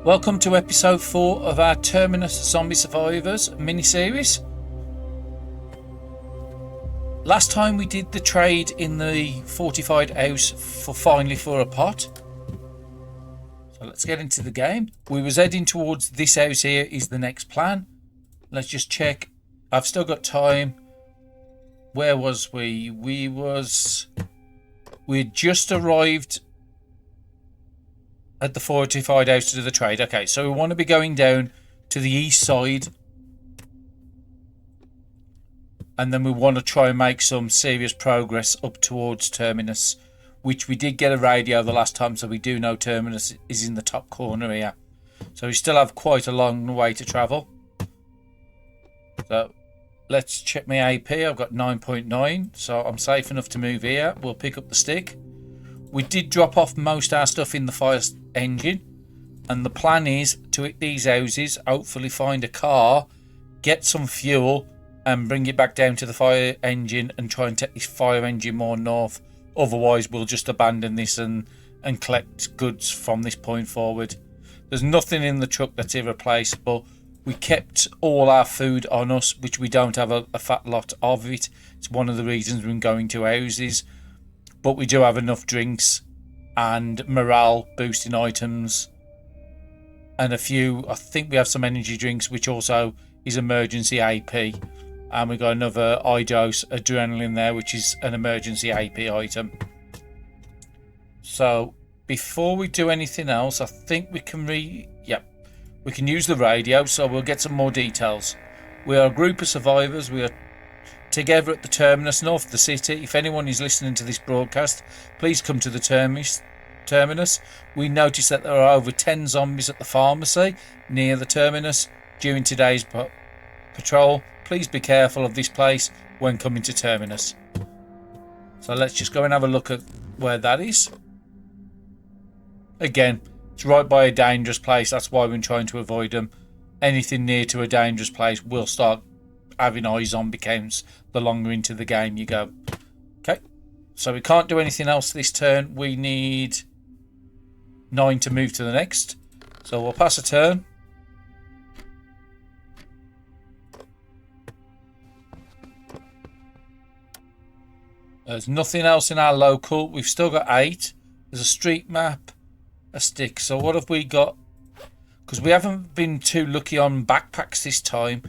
Welcome to episode 4 of our Terminus Zombie Survivors mini-series. Last time we did the trade in the fortified house for a pot. So let's get into the game. We was heading towards this house here is the next plan. Let's just check. I've still got time. Where was we? We'd just arrived at the fortified house to do the trade. Okay, so we want to be going down to the east side, and then we want to try and make some serious progress up towards Terminus, which we did get a radio the last time, so we do know Terminus is in the top corner here. So we still have quite a long way to travel. So let's check my AP. I've got 9.9, so I'm safe enough to move here. We'll pick up the stick. We did drop off most of our stuff in the fire engine, and the plan is to hit these houses, hopefully find a car, get some fuel, and bring it back down to the fire engine and try and take this fire engine more north. Otherwise, we'll just abandon this and collect goods from this point forward. There's nothing in the truck that's irreplaceable. We kept all our food on us, which we don't have a fat lot of it. It's one of the reasons we're going to houses. But we do have enough drinks and morale boosting items and a few. I think we have some energy drinks, which also is emergency AP, and we got another iDose adrenaline there, which is an emergency AP item. So before we do anything else, I think we can we can use the radio, so we'll get some more details. We are a group of survivors. We are together at the Terminus, north of the city. If anyone is listening to this broadcast, please come to the Terminus. We noticed that there are over 10 zombies at the pharmacy near the Terminus during today's patrol. Please be careful of this place when coming to Terminus. So let's just go and have a look at where that is. Again, it's right by a dangerous place. That's why we're trying to avoid them. Anything near to a dangerous place will start having high zombie counts the longer into the game you go. Okay, so we can't do anything else this turn. We need 9 to move to the next, so we'll pass a turn. There's nothing else in our local. We've still got 8. There's a street map, a stick. So what have we got? Because we haven't been too lucky on backpacks this time.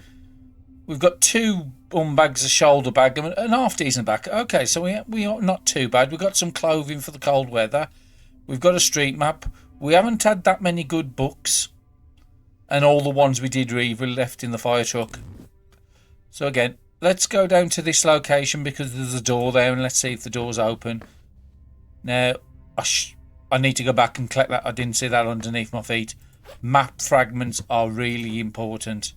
We've got 2 bags, a shoulder bag, and an half decent bag. Okay, so we are not too bad. We've got some clothing for the cold weather. We've got a street map. We haven't had that many good books, and all the ones we did read were left in the fire truck. So again, let's go down to this location because there's a door there, and let's see if the door's open. Now, I need to go back and collect that. I didn't see that underneath my feet. Map fragments are really important.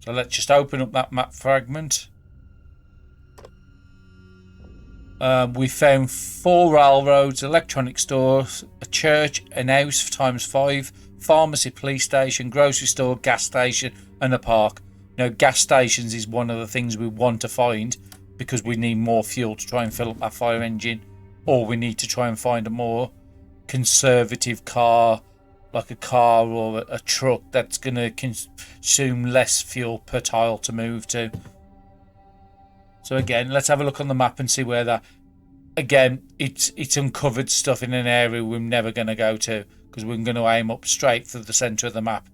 So let's just open up that map fragment. We found 4 railroads, electronic stores, a church, an house ×5, pharmacy, police station, grocery store, gas station, and a park. Now, gas stations is one of the things we want to find because we need more fuel to try and fill up our fire engine, or we need to try and find a more conservative car, like a car or a truck that's going to consume less fuel per tile to move to. So again, let's have a look on the map and see where that. Again, it's uncovered stuff in an area we're never going to go to because we're going to aim up straight for the centre of the map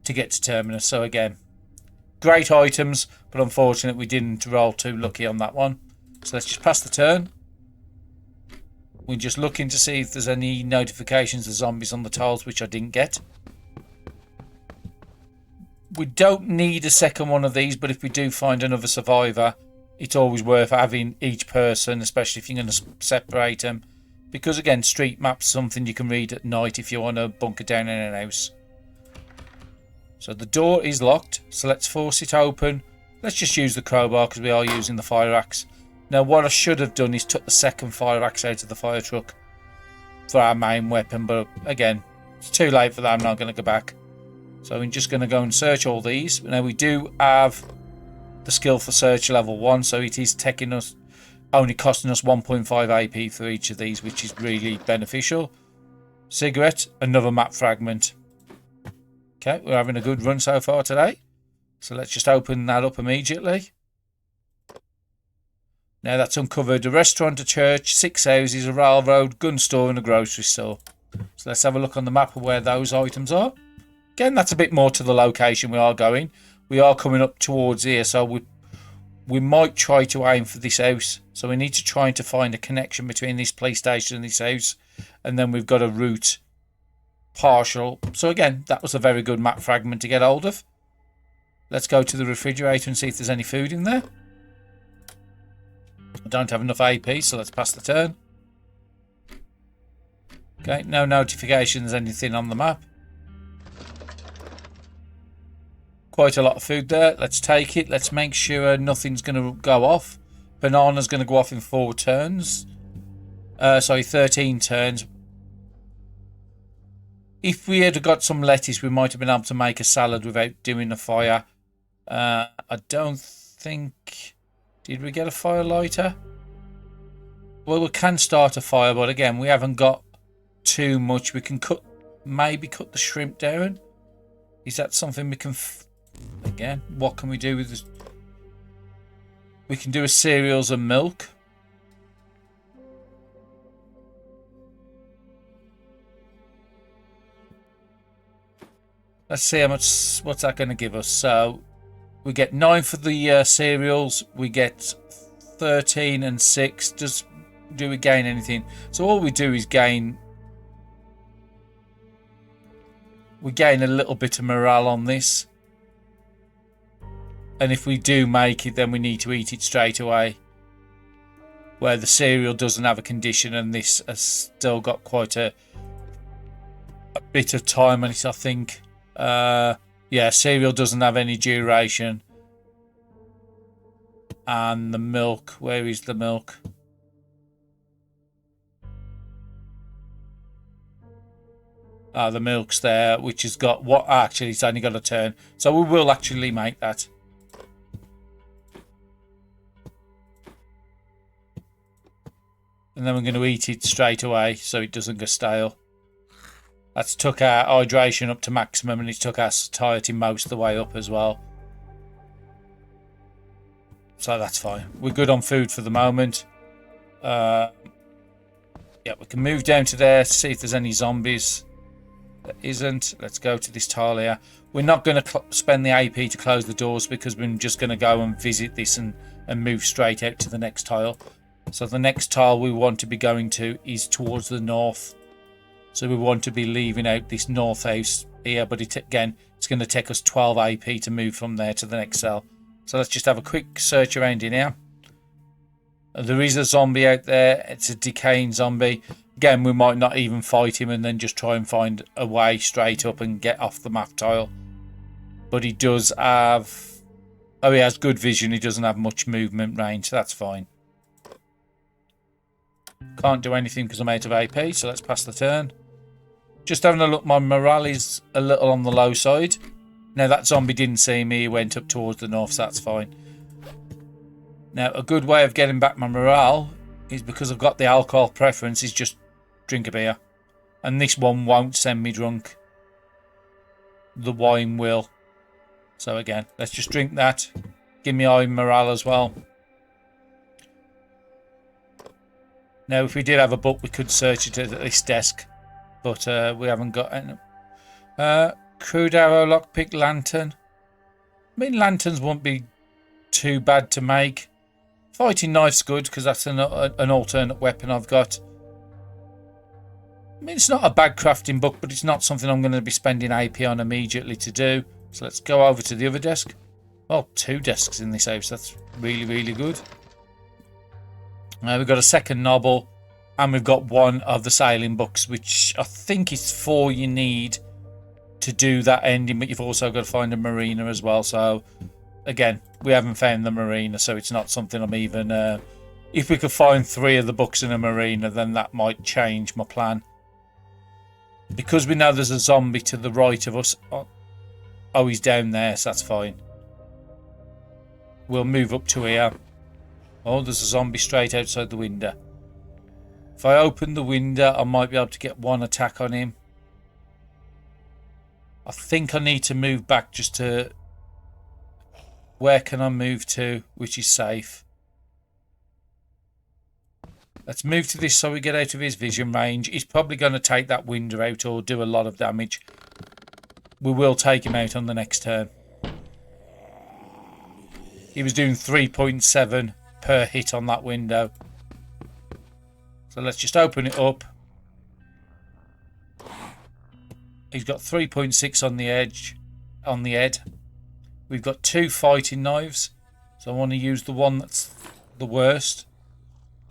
to get to Terminus. So again, great items, but unfortunately we didn't roll too lucky on that one. So let's just pass the turn. We're just looking to see if there's any notifications of zombies on the tiles, which I didn't get. We don't need a second one of these, but if we do find another survivor, it's always worth having each person, especially if you're going to separate them. Because again, street maps something you can read at night if you want to bunker down in an house. So the door is locked, so let's force it open. Let's just use the crowbar because we are using the fire axe. Now what I should have done is took the second fire axe out of the fire truck for our main weapon, but again, it's too late for that. I'm not going to go back. So I'm just going to go and search all these. Now we do have the skill for search level 1, so it is taking us only costing us 1.5 AP for each of these, which is really beneficial. Cigarette, another map fragment. Okay, we're having a good run so far today. So let's just open that up immediately. Now that's uncovered a restaurant, a church, 6 houses, a railroad, gun store and a grocery store. So let's have a look on the map of where those items are. Again, that's a bit more to the location we are going. We are coming up towards here, so we might try to aim for this house. So we need to try to find a connection between this police station and this house. And then we've got a route partial. So again, that was a very good map fragment to get hold of. Let's go to the refrigerator and see if there's any food in there. I don't have enough AP, so let's pass the turn. Okay, no notifications, anything on the map. Quite a lot of food there. Let's take it. Let's make sure nothing's going to go off. Banana's going to go off in 4 turns. Sorry, 13 turns. If we had got some lettuce, we might have been able to make a salad without doing a fire. I don't think... Did we get a fire lighter? Well, we can start a fire, but again, we haven't got too much. We can maybe cut the shrimp down. Is that something we can... Again, what can we do with this? We can do a cereals and milk. Let's see how much. What's that going to give us? So we get 9 for the cereals. We get 13 and 6. Do we gain anything? So all we do is gain. We gain a little bit of morale on this. And if we do make it, then we need to eat it straight away. Where the cereal doesn't have a condition, and this has still got quite a bit of time on it, I think. Yeah, cereal doesn't have any duration. And the milk, where is the milk? The milk's there, which has got what? Actually, it's only got a turn. So we will actually make that. And then we're going to eat it straight away so it doesn't go stale. That's took our hydration up to maximum, and it's took our satiety most of the way up as well. So that's fine. We're good on food for the moment. Yeah, we can move down to there to see if there's any zombies. There isn't. Let's go to this tile here. We're not going to spend the AP to close the doors because we're just going to go and visit this and move straight out to the next tile. So the next tile we want to be going to is towards the north. So we want to be leaving out this north house here. But again, it's going to take us 12 AP to move from there to the next cell. So let's just have a quick search around in here. There is a zombie out there. It's a decaying zombie. Again, we might not even fight him and then just try and find a way straight up and get off the map tile. But he does have... Oh, he has good vision. He doesn't have much movement range. So that's fine. Can't do anything because I'm out of AP, so let's pass the turn. Just having a look, my morale is a little on the low side. Now that zombie didn't see me, he went up towards the north, so that's fine. Now a good way of getting back my morale is, because I've got the alcohol preference, is just drink a beer. And this one won't send me drunk. The wine will. So again, let's just drink that. Give me high morale as well. Now, if we did have a book, we could search it at this desk. But we haven't got any. Crude arrow, lockpick, lantern. I mean, lanterns won't be too bad to make. Fighting knife's good, because that's an alternate weapon I've got. I mean, it's not a bad crafting book, but it's not something I'm going to be spending AP on immediately to do. So let's go over to the other desk. Well, 2 desks in this house. That's really, really good. We've got a second novel, and we've got 1 of the sailing books, which I think is 4 you need to do that ending, but you've also got to find a marina as well. So again, we haven't found the marina, so it's not something I'm even... if we could find 3 of the books in a marina, then that might change my plan. Because we know there's a zombie to the right of us. Oh, he's down there, so that's fine. We'll move up to here. Oh, there's a zombie straight outside the window. If I open the window, I might be able to get one attack on him. I think I need to move back just to... Where can I move to, which is safe? Let's move to this so we get out of his vision range. He's probably going to take that window out or do a lot of damage. We will take him out on the next turn. He was doing 3.7 per hit on that window. So let's just open it up. He's got 3.6 on the edge, on the head. We've got 2 fighting knives. So I want to use the one that's the worst.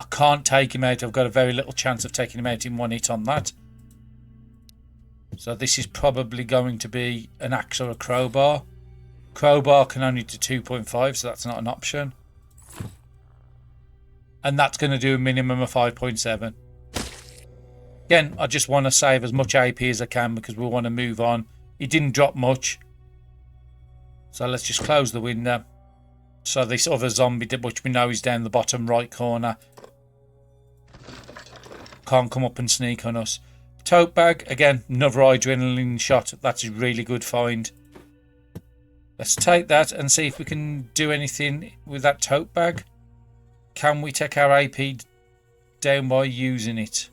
I can't take him out. I've got a very little chance of taking him out in one hit on that. So this is probably going to be an axe or a crowbar. Crowbar can only do 2.5, so that's not an option. And that's going to do a minimum of 5.7. Again, I just want to save as much AP as I can because we want to move on. He didn't drop much. So let's just close the window. So this other zombie, which we know is down the bottom right corner, can't come up and sneak on us. Tote bag, again, another adrenaline shot. That's a really good find. Let's take that and see if we can do anything with that tote bag. Can we take our AP down by using it?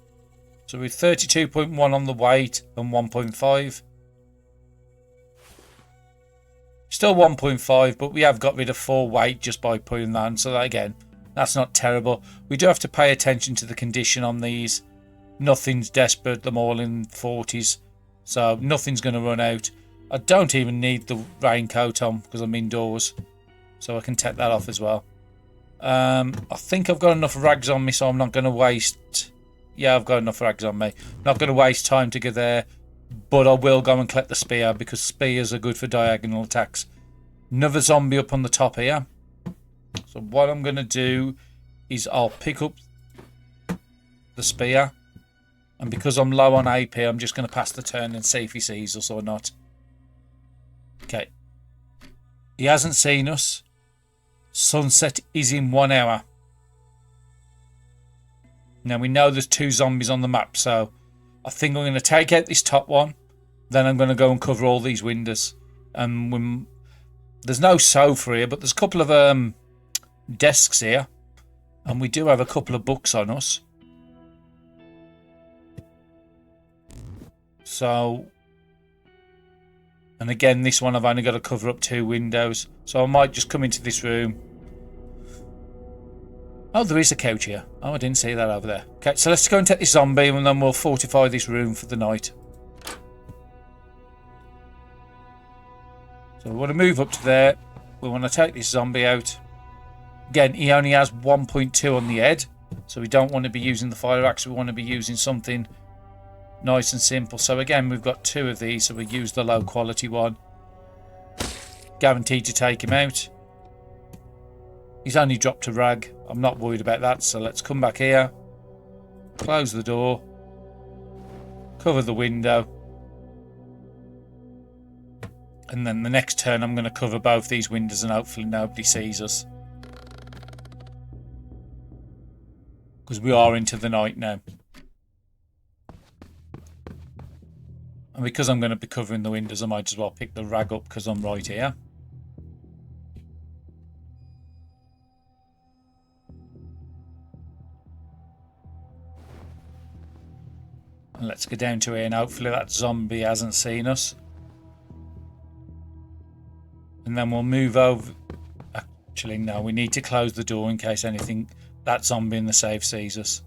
So we're 32.1 on the weight and 1.5. Still 1.5, but we have got rid of 4 weight just by putting that on. So that, again, that's not terrible. We do have to pay attention to the condition on these. Nothing's desperate. Them all in 40s. So nothing's going to run out. I don't even need the raincoat on because I'm indoors. So I can take that off as well. I think I've got enough rags on me, so I'm not going to waste... Yeah, I've got enough rags on me. Not going to waste time to get there. But I will go and collect the spear because spears are good for diagonal attacks. Another zombie up on the top here. So what I'm going to do is I'll pick up the spear. And because I'm low on AP, I'm just going to pass the turn and see if he sees us or not. Okay. He hasn't seen us. Sunset is in 1 hour. Now we know there's 2 zombies on the map, so I think I'm going to take out this top one. Then I'm going to go and cover all these windows. There's no sofa here, but there's a couple of desks here. And we do have a couple of books on us. So... And again, this one I've only got to cover up 2 windows. So I might just come into this room. Oh, there is a couch here. Oh, I didn't see that over there. Okay, so let's go and take this zombie and then we'll fortify this room for the night. So we want to move up to there. We want to take this zombie out. Again, he only has 1.2 on the head. So we don't want to be using the fire axe. We want to be using something nice and simple. So again, we've got 2 of these. So we use the low quality one. Guaranteed to take him out. He's only dropped a rag. I'm not worried about that. So let's come back here. Close the door. Cover the window. And then the next turn I'm going to cover both these windows and hopefully nobody sees us. Because we are into the night now. And because I'm going to be covering the windows, I might as well pick the rag up because I'm right here. And let's go down to here and hopefully that zombie hasn't seen us. And then we'll move over. Actually, no, we need to close the door in case anything, that zombie in the safe sees us.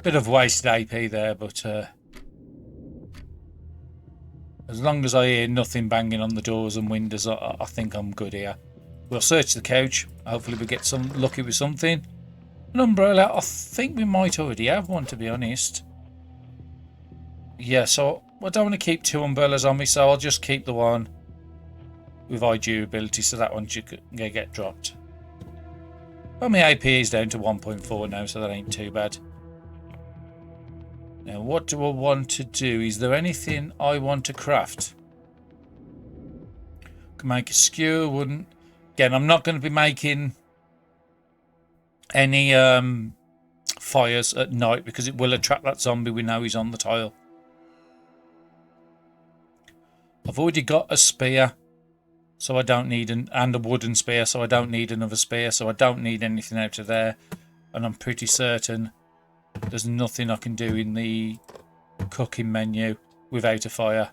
Bit of wasted AP there, but as long as I hear nothing banging on the doors and windows, I think I'm good here. We'll search the couch. Hopefully we get some lucky with something. An umbrella. I think we might already have one, to be honest. Yeah, so I don't want to keep 2 umbrellas on me, so I'll just keep the one with high durability, so that one's going to get dropped. Well, my AP is down to 1.4 now, so that ain't too bad. Now, what do I want to do? Is there anything I want to craft? Can make a skewer, wouldn't. Again, I'm not going to be making any fires at night because it will attract that zombie. We know he's on the tile. I've already got a spear, so I don't need and a wooden spear, so I don't need another spear, so I don't need anything out of there. And I'm pretty certain there's nothing I can do in the cooking menu without a fire.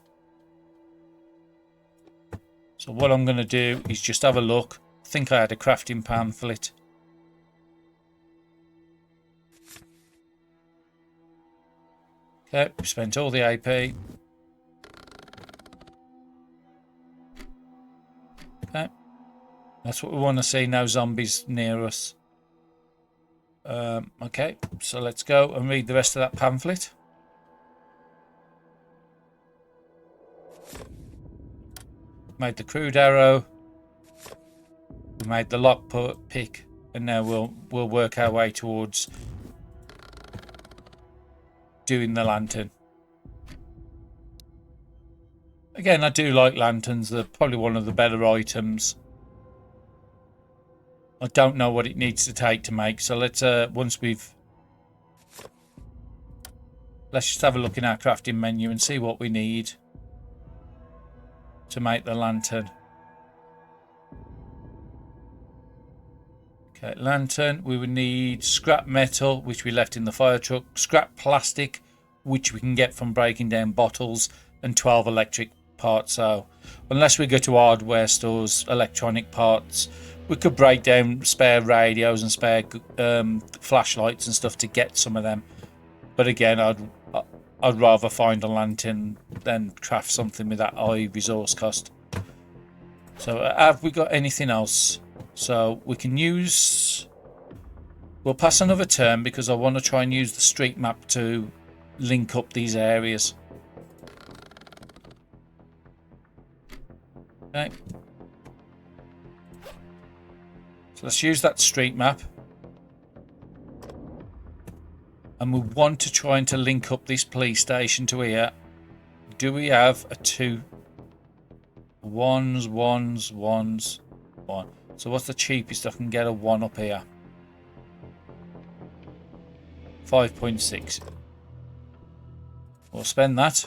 So what I'm going to do is just have a look. I think I had a crafting pamphlet. Okay, we spent all the AP. Okay, that's what we want to see. No zombies near us. Okay, so let's go and read the rest of that pamphlet. Made the crude arrow. We made the lock pick, and now we'll work our way towards doing the lantern. Again, I do like lanterns. They're probably one of the better items. I don't know what it needs to take to make, so let's let's just have a look in our crafting menu and see what we need to make the lantern. Okay, lantern, we would need scrap metal, which we left in the fire truck, scrap plastic, which we can get from breaking down bottles, and 12 electric parts. So unless we go to hardware stores, electronic parts, we could break down spare radios and spare flashlights and stuff to get some of them. But again, I'd rather find a lantern than craft something with that high resource cost. So have we got anything else? So we can use... We'll pass another turn because I want to try and use the street map to link up these areas. Okay. So let's use that street map. And we want to try and to link up this police station to here. Do we have a 2? Ones, one. So what's the cheapest I can get a 1 up here? 5.6. We'll spend that.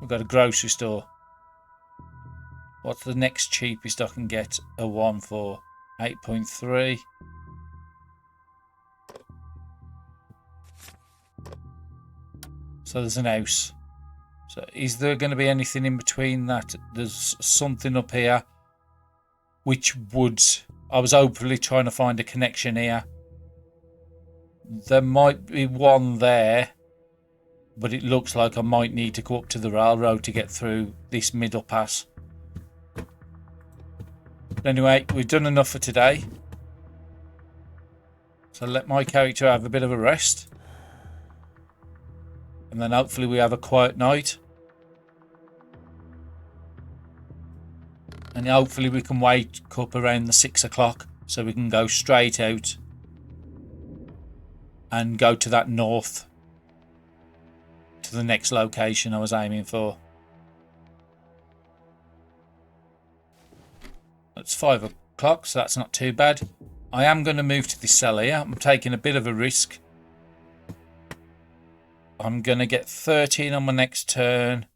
We've got a grocery store. What's the next cheapest I can get a 1 for? 8.3. So there's an house. So is there going to be anything in between that? There's something up here which would... I was hopefully trying to find a connection here. There might be one there, but it looks like I might need to go up to the railroad to get through this middle pass. But anyway, we've done enough for today. So let my character have a bit of a rest. And then hopefully we have a quiet night. And hopefully we can wake up around the 6 o'clock so we can go straight out and go to that north, to the next location I was aiming for. It's 5 o'clock, so that's not too bad. I am going to move to this cell here. I'm taking a bit of a risk. I'm going to get 13 on my next turn,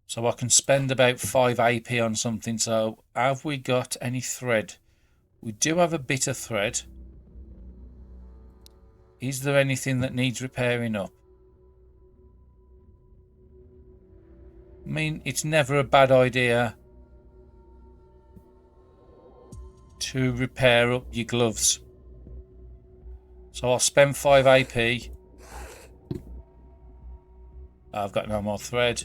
so I can spend about 5 AP on something. So have we got any thread? We do have a bit of thread. Is there anything that needs repairing up? I mean, it's never a bad idea to repair up your gloves. So I'll spend 5 AP. I've got no more thread.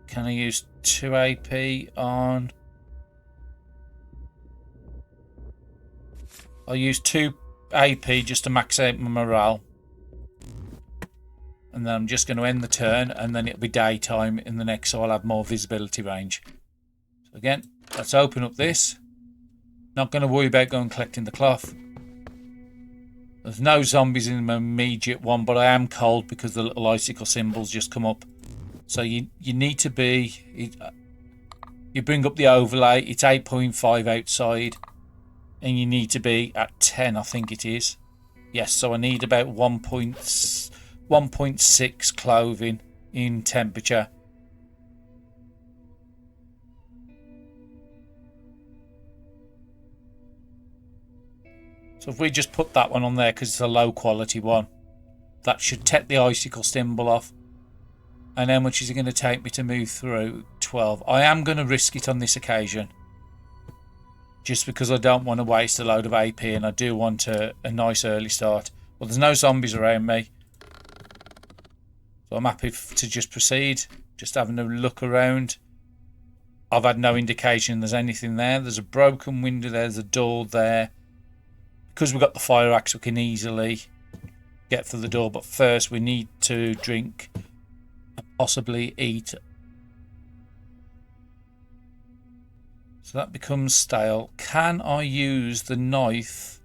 Can I use 2 AP on... I'll use 2 AP just to max out my morale. And then I'm just going to end the turn, and then it'll be daytime in the next, so I'll have more visibility range. So again, let's open up this. Not going to worry about going collecting the cloth. There's no zombies in the immediate one, but I am cold because the little icicle symbols just come up. So you need to be... You bring up the overlay, it's 8.5 outside, and you need to be at 10, I think it is. Yes, so I need about 1.6 clothing in temperature. So if we just put that one on there because it's a low quality one, that should take the icicle symbol off. And how much is it going to take me to move through? 12. I am going to risk it on this occasion, just because I don't want to waste a load of AP and I do want a nice early start. Well, there's no zombies around me, so I'm happy to just proceed. Just having a look around. I've had no indication there's anything there. There's a broken window there, there's a door there. Because we've got the fire axe, we can easily get through the door. But first we need to drink and possibly eat. So that becomes stale. Can I use the knife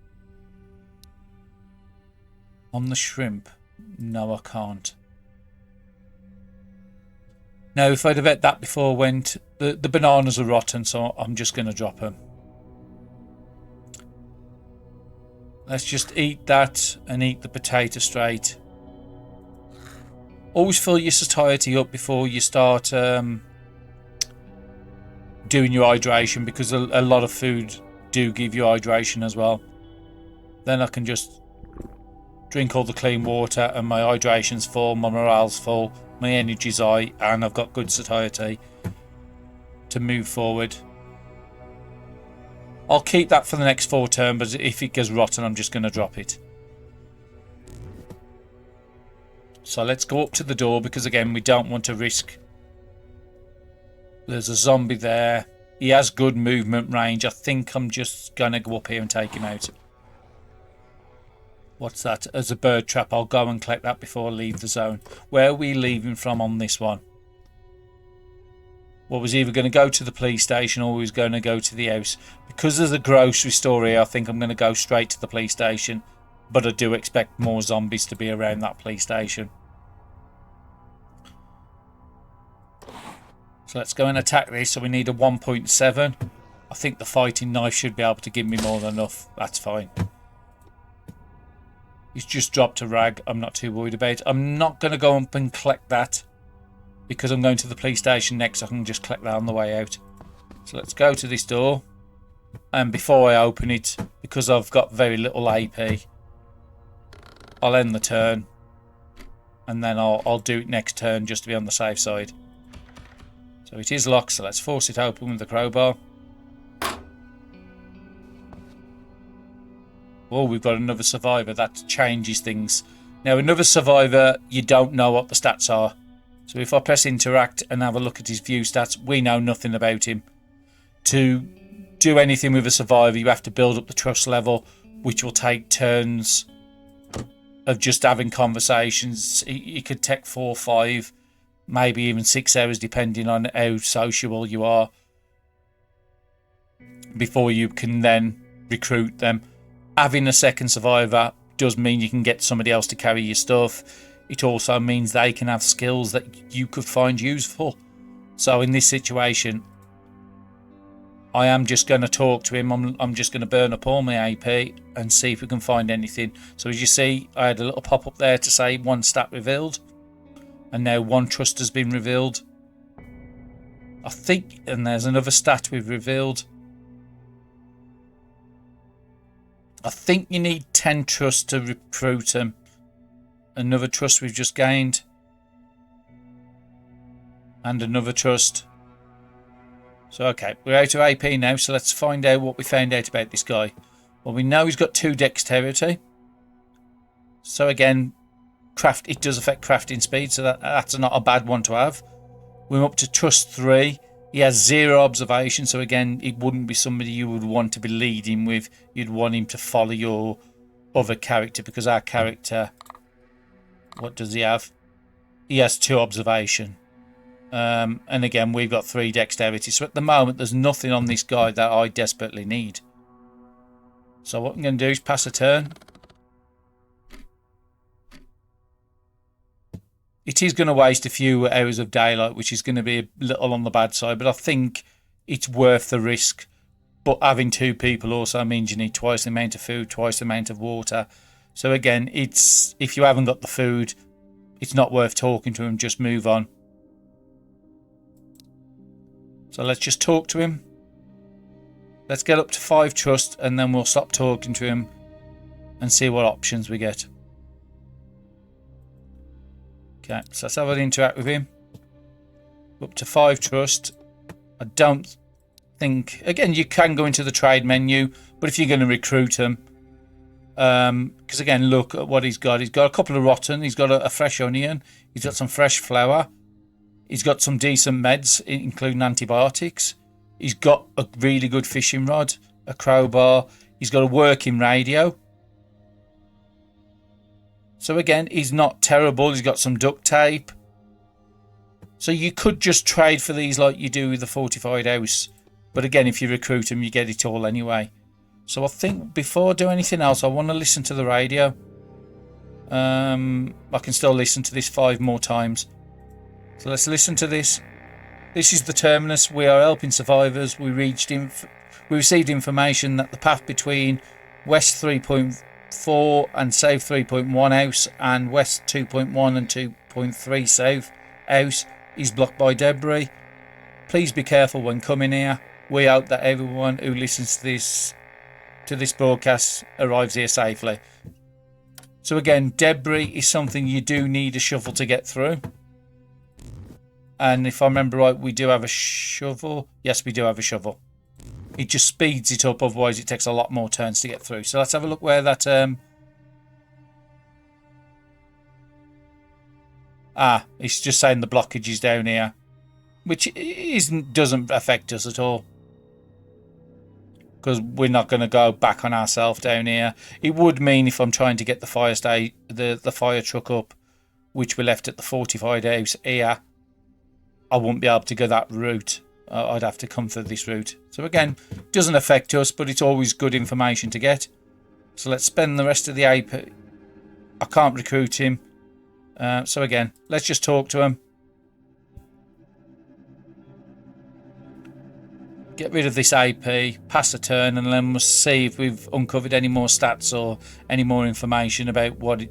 on the shrimp? No, I can't. Now, if I'd have had that before I went, the bananas are rotten, so I'm just going to drop them. Let's just eat that and eat the potato straight. Always fill your satiety up before you start doing your hydration, because a lot of food do give you hydration as well. Then I can just drink all the clean water and my hydration's full, my morale's full, my energy's high, and I've got good satiety to move forward. I'll keep that for the next 4 turns, but if it goes rotten, I'm just going to drop it. So let's go up to the door, because again, we don't want to risk. There's a zombie there. He has good movement range. I think I'm just going to go up here and take him out. What's that? As a bird trap. I'll go and collect that before I leave the zone. Where are we leaving from on this one? Well, was either going to go to the police station or was going to go to the house. Because there's a grocery store here, I think I'm going to go straight to the police station. But I do expect more zombies to be around that police station. So let's go and attack this. So we need a 1.7. I think the fighting knife should be able to give me more than enough. That's fine. He's just dropped a rag. I'm not too worried about it. I'm not going to go up and collect that, because I'm going to the police station next. I can just collect that on the way out. So let's go to this door. And before I open it, because I've got very little AP, I'll end the turn. And then I'll do it next turn just to be on the safe side. So it is locked, so let's force it open with the crowbar. Oh, we've got another survivor. That changes things. Now, another survivor, you don't know what the stats are. So if I press interact and have a look at his view stats, we know nothing about him. To do anything with a survivor, you have to build up the trust level, which will take turns of just having conversations. It could take 4, 5, maybe even 6 hours, depending on how sociable you are, before you can then recruit them. Having a second survivor does mean you can get somebody else to carry your stuff. It also means they can have skills that you could find useful. So in this situation, I am just going to talk to him. I'm just going to burn up all my AP and see if we can find anything. So as you see, I had a little pop up there to say 1 stat revealed. And now 1 trust has been revealed. I think, and there's another stat we've revealed. I think you need 10 trust to recruit him. Another trust we've just gained. And another trust. So okay, we're out of AP now, so let's find out what we found out about this guy. Well, we know he's got 2 dexterity. So again, it does affect crafting speed, so that's not a bad one to have. We're up to trust 3. He has 0 observation, so again, it wouldn't be somebody you would want to be leading with. You'd want him to follow your other character, because our character, what does he have? He has 2 observation. And again, we've got 3 dexterity. So at the moment, there's nothing on this guy that I desperately need. So what I'm going to do is pass a turn. It is going to waste a few hours of daylight, which is going to be a little on the bad side. But I think it's worth the risk. But having 2 people also means you need twice the amount of food, twice the amount of water. So again, it's if you haven't got the food, it's not worth talking to him. Just move on. So let's just talk to him. Let's get up to 5 trust, and then we'll stop talking to him and see what options we get. Okay, so let's have an interact with him. Up to 5 trust. I don't think... Again, you can go into the trade menu, but if you're going to recruit him... Because again, look at what he's got. He's got a couple of rotten. He's got a fresh onion. He's got some fresh flour. He's got some decent meds, including antibiotics. He's got a really good fishing rod, a crowbar. He's got a working radio. So again, he's not terrible. He's got some duct tape. So you could just trade for these like you do with the fortified house. But again, if you recruit him, you get it all anyway. So I think before I do anything else, I want to listen to the radio. I can still listen to this 5 more times. So let's listen to this. This is the Terminus. We are helping survivors. We received information that the path between West 3.4 and South 3.1 house and West 2.1 and 2.3 South house is blocked by debris. Please be careful when coming here. We hope that everyone who listens to this broadcast arrives here safely. So again, debris is something you do need a shovel to get through. And if I remember right, we do have a shovel. Yes, we do have a shovel. It just speeds it up, otherwise it takes a lot more turns to get through. So let's have a look where that... it's just saying the blockage is down here. Which doesn't affect us at all. Because we're not going to go back on ourselves down here. It would mean if I'm trying to get the fire truck up, which we left at the fortified house here, I won't be able to go that route. I'd have to come through this route. So again, doesn't affect us, but it's always good information to get. So let's spend the rest of the AP. I can't recruit him. So again, let's just talk to him. Get rid of this AP, pass a turn, and then we'll see if we've uncovered any more stats or any more information about what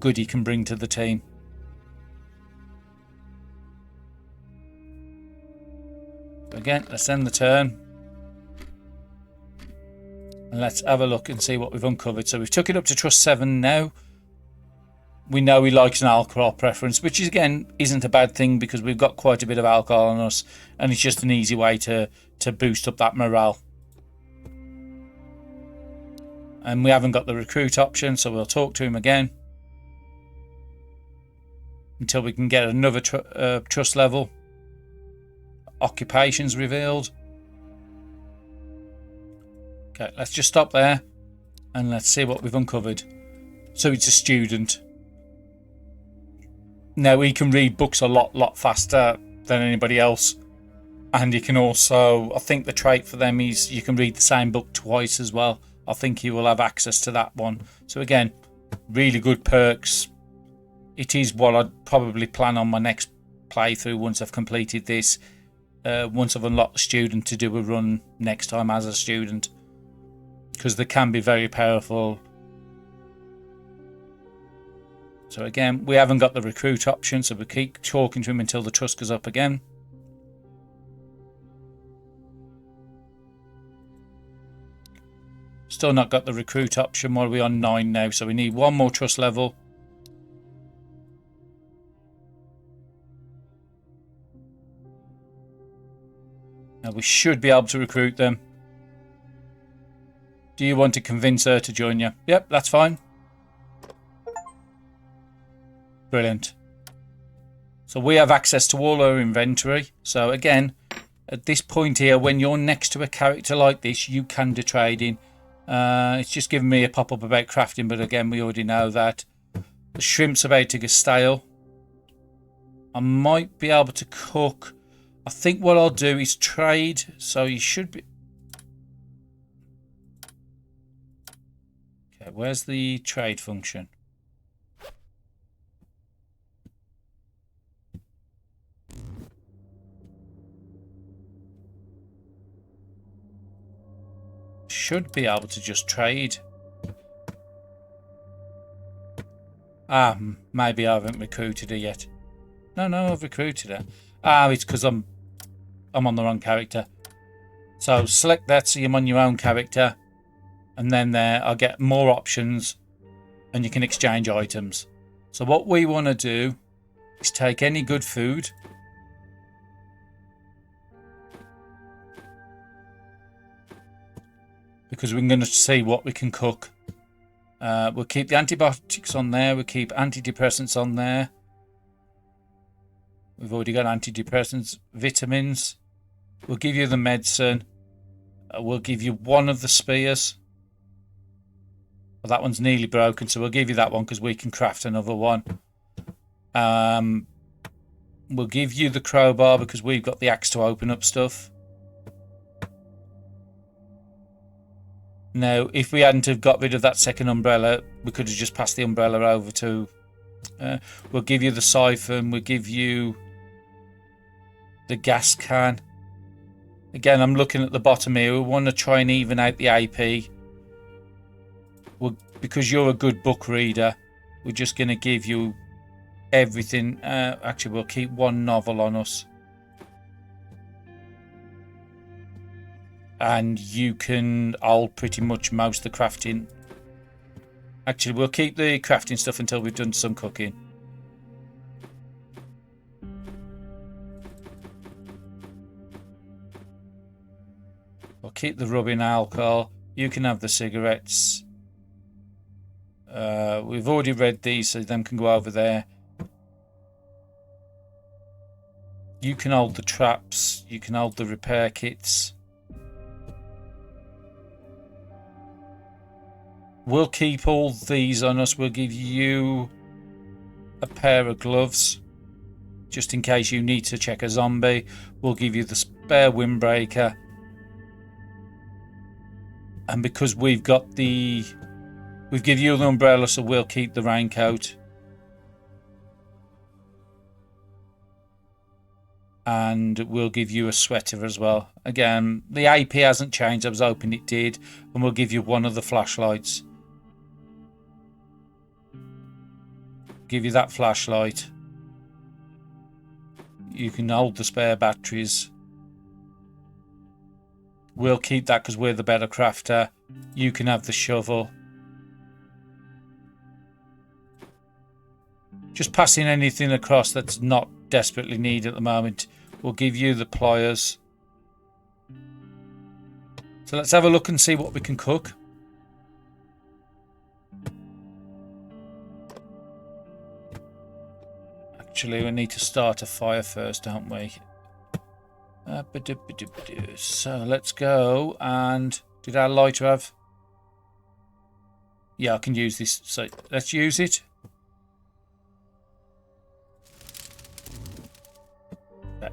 good he can bring to the team. Again, let's end the turn. And let's have a look and see what we've uncovered. So we've took it up to trust 7 now. We know he likes an alcohol preference, which is, again, isn't a bad thing because we've got quite a bit of alcohol on us, and it's just an easy way to boost up that morale. And we haven't got the recruit option, so we'll talk to him again until we can get another trust level. Occupations revealed. Okay, let's just stop there and let's see what we've uncovered. So it's a student. Now he can read books a lot faster than anybody else, and he can also, I think the trait for them is you can read the same book twice as well. I think he will have access to that one. So again, really good perks. It is what I'd probably plan on my next playthrough once I've completed this. Once I've unlocked the student, to do a run next time as a student, because they can be very powerful. So again, we haven't got the recruit option, so we keep talking to him until the trust goes up again. Still not got the recruit option. What are we on? 9 now, so we need 1 more trust level. Now we should be able to recruit them. Do you want to convince her to join you? Yep, that's fine. Brilliant. So we have access to all our inventory. So again, at this point here, when you're next to a character like this, you can do trading. It's just giving me a pop-up about crafting, but again, we already know that. The shrimp's about to get stale. I might be able to cook. I think what I'll do is trade. So you should be... Okay, where's the trade function? should be able to just trade. Maybe I haven't recruited her yet. No, I've recruited her. It's because I'm on the wrong character. So select that so you're on your own character, and then there I'll get more options, and you can exchange items. So what we want to do is take any good food. Because we're going to see what we can cook. We'll keep the antibiotics on there. We'll keep antidepressants on there. We've already got antidepressants. Vitamins. We'll give you the medicine. We'll give you one of the spears. Well, that one's nearly broken, so we'll give you that one because we can craft another one. We'll give you the crowbar because we've got the axe to open up stuff. Now, if we hadn't have got rid of that second umbrella, we could have just passed the umbrella over to... we'll give you the siphon. We'll give you the gas can. Again, I'm looking at the bottom here. We want to try and even out the AP. Because you're a good book reader, we're just going to give you everything. Actually, we'll keep one novel on us. And you can hold pretty much most of the crafting. Actually, we'll keep the crafting stuff until we've done some cooking. We'll keep the rubbing alcohol. You can have the cigarettes. We've already read these, so them can go over there. You can hold the traps. You can hold the repair kits. We'll keep all these on us. We'll give you a pair of gloves just in case you need to check a zombie. We'll give you the spare windbreaker. And because we've got the... We've given you the umbrella, so we'll keep the raincoat. And we'll give you a sweater as well. Again, the AP hasn't changed. I was hoping it did. And we'll give you one of the flashlights. Give you that flashlight. You can hold the spare batteries. We'll keep that because we're the better crafter. You can have the shovel. Just passing anything across that's not desperately needed at the moment. We'll give you the pliers. So let's have a look and see what we can cook. Actually, we need to start a fire first, don't we? So let's go and... Did our lighter have... Yeah, I can use this. So let's use it.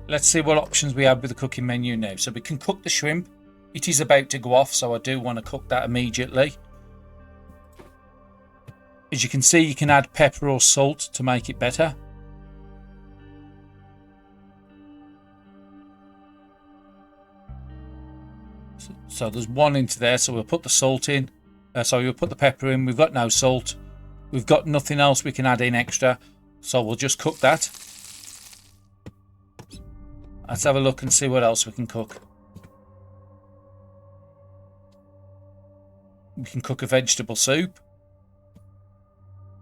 Let's see what options we have with the cooking menu now. So we can cook the shrimp. It is about to go off, so I do want to cook that immediately. As you can see, you can add pepper or salt to make it better. So there's one into there, so we'll put the salt in. We'll put the pepper in. We've got no salt. We've got nothing else we can add in extra. So we'll just cook that. Let's have a look and see what else we can cook. We can cook a vegetable soup.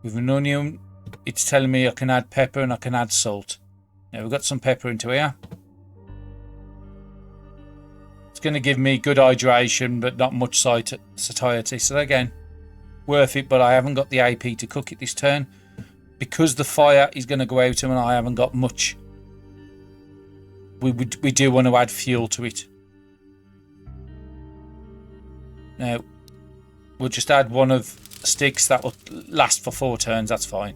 With an onion, it's telling me I can add pepper and I can add salt. Now we've got some pepper into here. It's going to give me good hydration, but not much satiety. So again, worth it, but I haven't got the AP to cook it this turn. Because the fire is going to go out and I haven't got much. We do want to add fuel to it. Now, we'll just add one of the sticks. That will last for 4 turns. That's fine.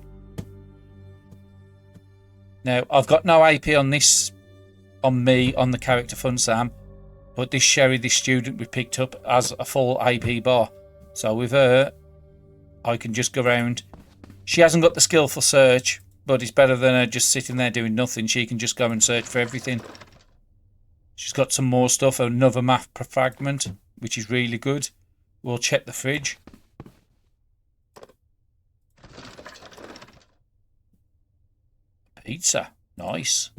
Now, I've got no AP on this, on me, on the character Fun Sam. But this Sherry, this student we picked up, has a full AP bar. So with her, I can just go around. She hasn't got the skillful search, but it's better than her just sitting there doing nothing. She can just go and search for everything. She's got some more stuff, another map fragment, which is really good. We'll check the fridge. Pizza. Nice.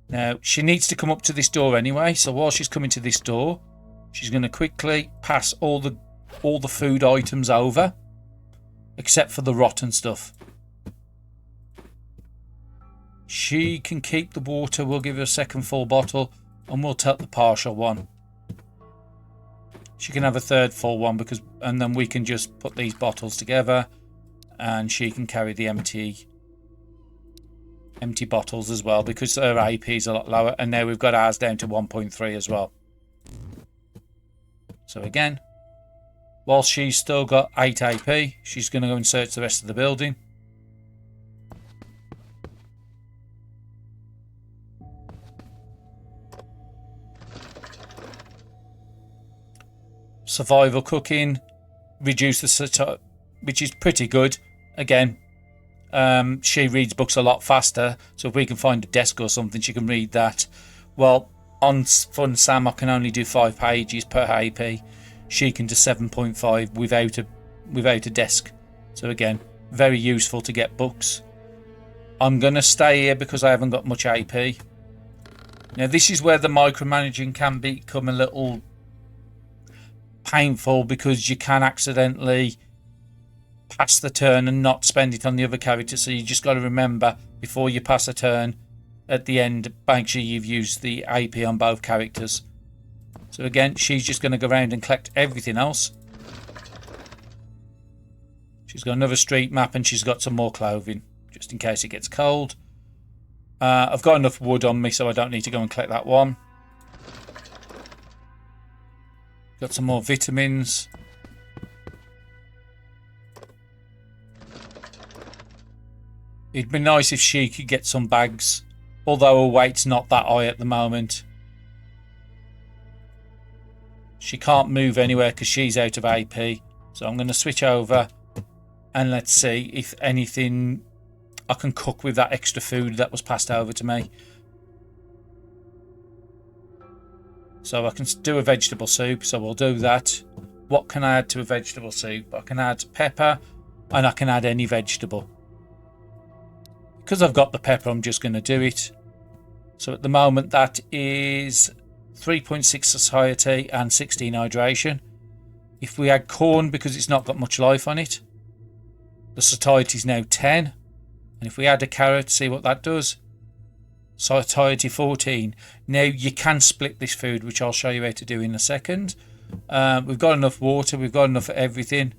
Now, she needs to come up to this door anyway, so while she's coming to this door, she's going to quickly pass all the food items over, except for the rotten stuff. She can keep the water. We'll give her a second full bottle, and we'll take the partial one. She can have a third full one and then we can just put these bottles together, and she can carry the empty bottles as well, because her AP is a lot lower, and now we've got ours down to 1.3 as well. So again, while she's still got 8 AP, she's going to go and search the rest of the building. Survival cooking, reduce the which is pretty good. Again, she reads books a lot faster, so if we can find a desk or something, she can read that. Well, on Fun Sam, I can only do 5 pages per AP. She can do 7.5 without a desk. So again, very useful to get books. I'm going to stay here because I haven't got much AP. Now, this is where the micromanaging can become a little painful, because you can accidentally pass the turn and not spend it on the other character. So you just got to remember, before you pass a turn, at the end, make sure you've used the AP on both characters. So again, she's just going to go around and collect everything else. She's got another street map, and she's got some more clothing, just in case it gets cold. I've got enough wood on me, so I don't need to go and collect that one. Got some more vitamins. It'd be nice if she could get some bags, although her weight's not that high at the moment. She can't move anywhere because she's out of AP. So I'm going to switch over, and let's see if anything I can cook with that extra food that was passed over to me. So I can do a vegetable soup, so we'll do that. What can I add to a vegetable soup? I can add pepper, and I can add any vegetable. Because I've got the pepper, I'm just going to do it. So at the moment, that is 3.6 satiety and 16 hydration. If we add corn, because it's not got much life on it, the satiety is now 10. And if we add a carrot, see what that does. Satiety 14. Now you can split this food, which I'll show you how to do in a second. We've got enough water, we've got enough of everything.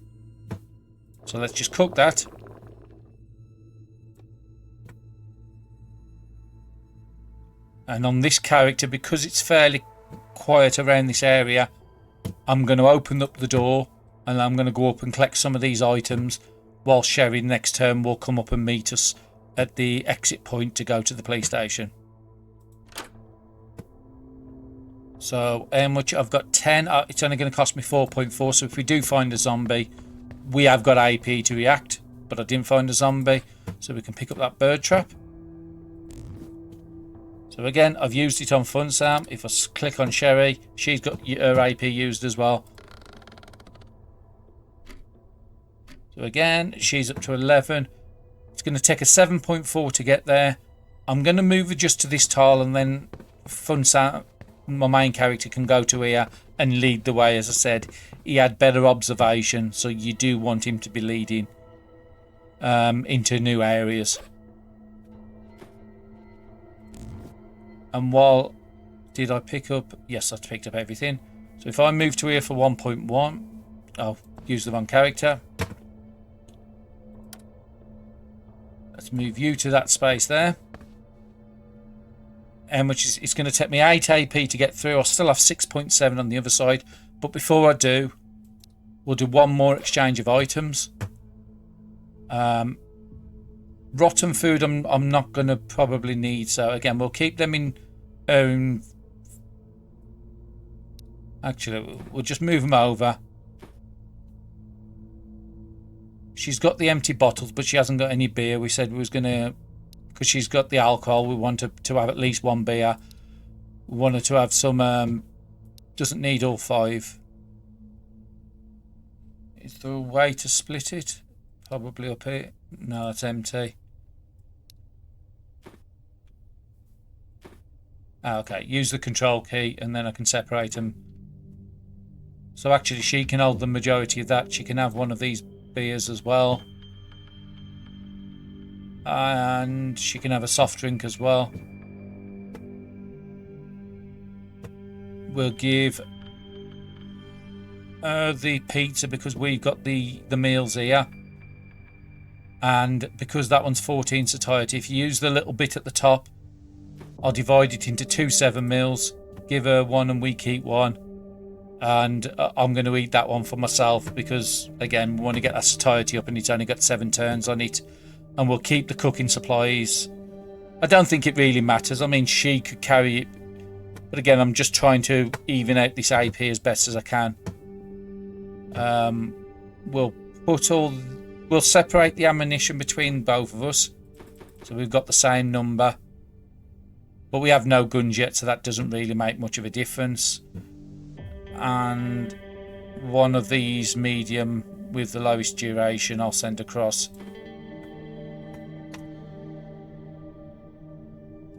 So let's just cook that. And on this character, because it's fairly quiet around this area, I'm going to open up the door, and I'm going to go up and collect some of these items, while Sherry next turn will come up and meet us at the exit point to go to the police station. So how much? I've got 10. It's only going to cost me 4.4. So if we do find a zombie, we have got AP to react, but I didn't find a zombie, so we can pick up that bird trap. So again, I've used it on Fun Sam. If I click on Sherry, she's got her AP used as well. So again, she's up to 11. It's going to take a 7.4 to get there. I'm going to move her just to this tile, and then Fun Sam, my main character, can go to here and lead the way. As I said, he had better observation, so you do want him to be leading into new areas. And while did I pick up? Yes, I picked up everything. So if I move to here for 1.1, I'll use the wrong character. Let's move you to that space there. And which is, it's going to take me 8 AP to get through. I'll still have 6.7 on the other side. But before I do, we'll do one more exchange of items. Rotten food I'm not going to probably need. So again, we'll keep them in... actually, we'll just move them over. She's got the empty bottles, but she hasn't got any beer. We said we was going to... because she's got the alcohol, we want her to have at least one beer. We want her to have some... doesn't need all 5. Is there a way to split it? Probably up here. No, it's empty. Okay, use the control key and then I can separate them. So actually she can hold the majority of that. She can have one of these beers as well. And she can have a soft drink as well. We'll give the pizza because we've got the meals here. And because that one's 14 satiety, if you use the little bit at the top, I'll divide it into 2 7 meals, give her one and we keep one. And I'm going to eat that one for myself because, again, we want to get that satiety up and it's only got 7 turns on it. And we'll keep the cooking supplies. I don't think it really matters. I mean, she could carry it. But again, I'm just trying to even out this AP as best as I can. We'll separate the ammunition between both of us. So we've got the same number. But we have no guns yet, so that doesn't really make much of a difference. And one of these medium with the lowest duration I'll send across.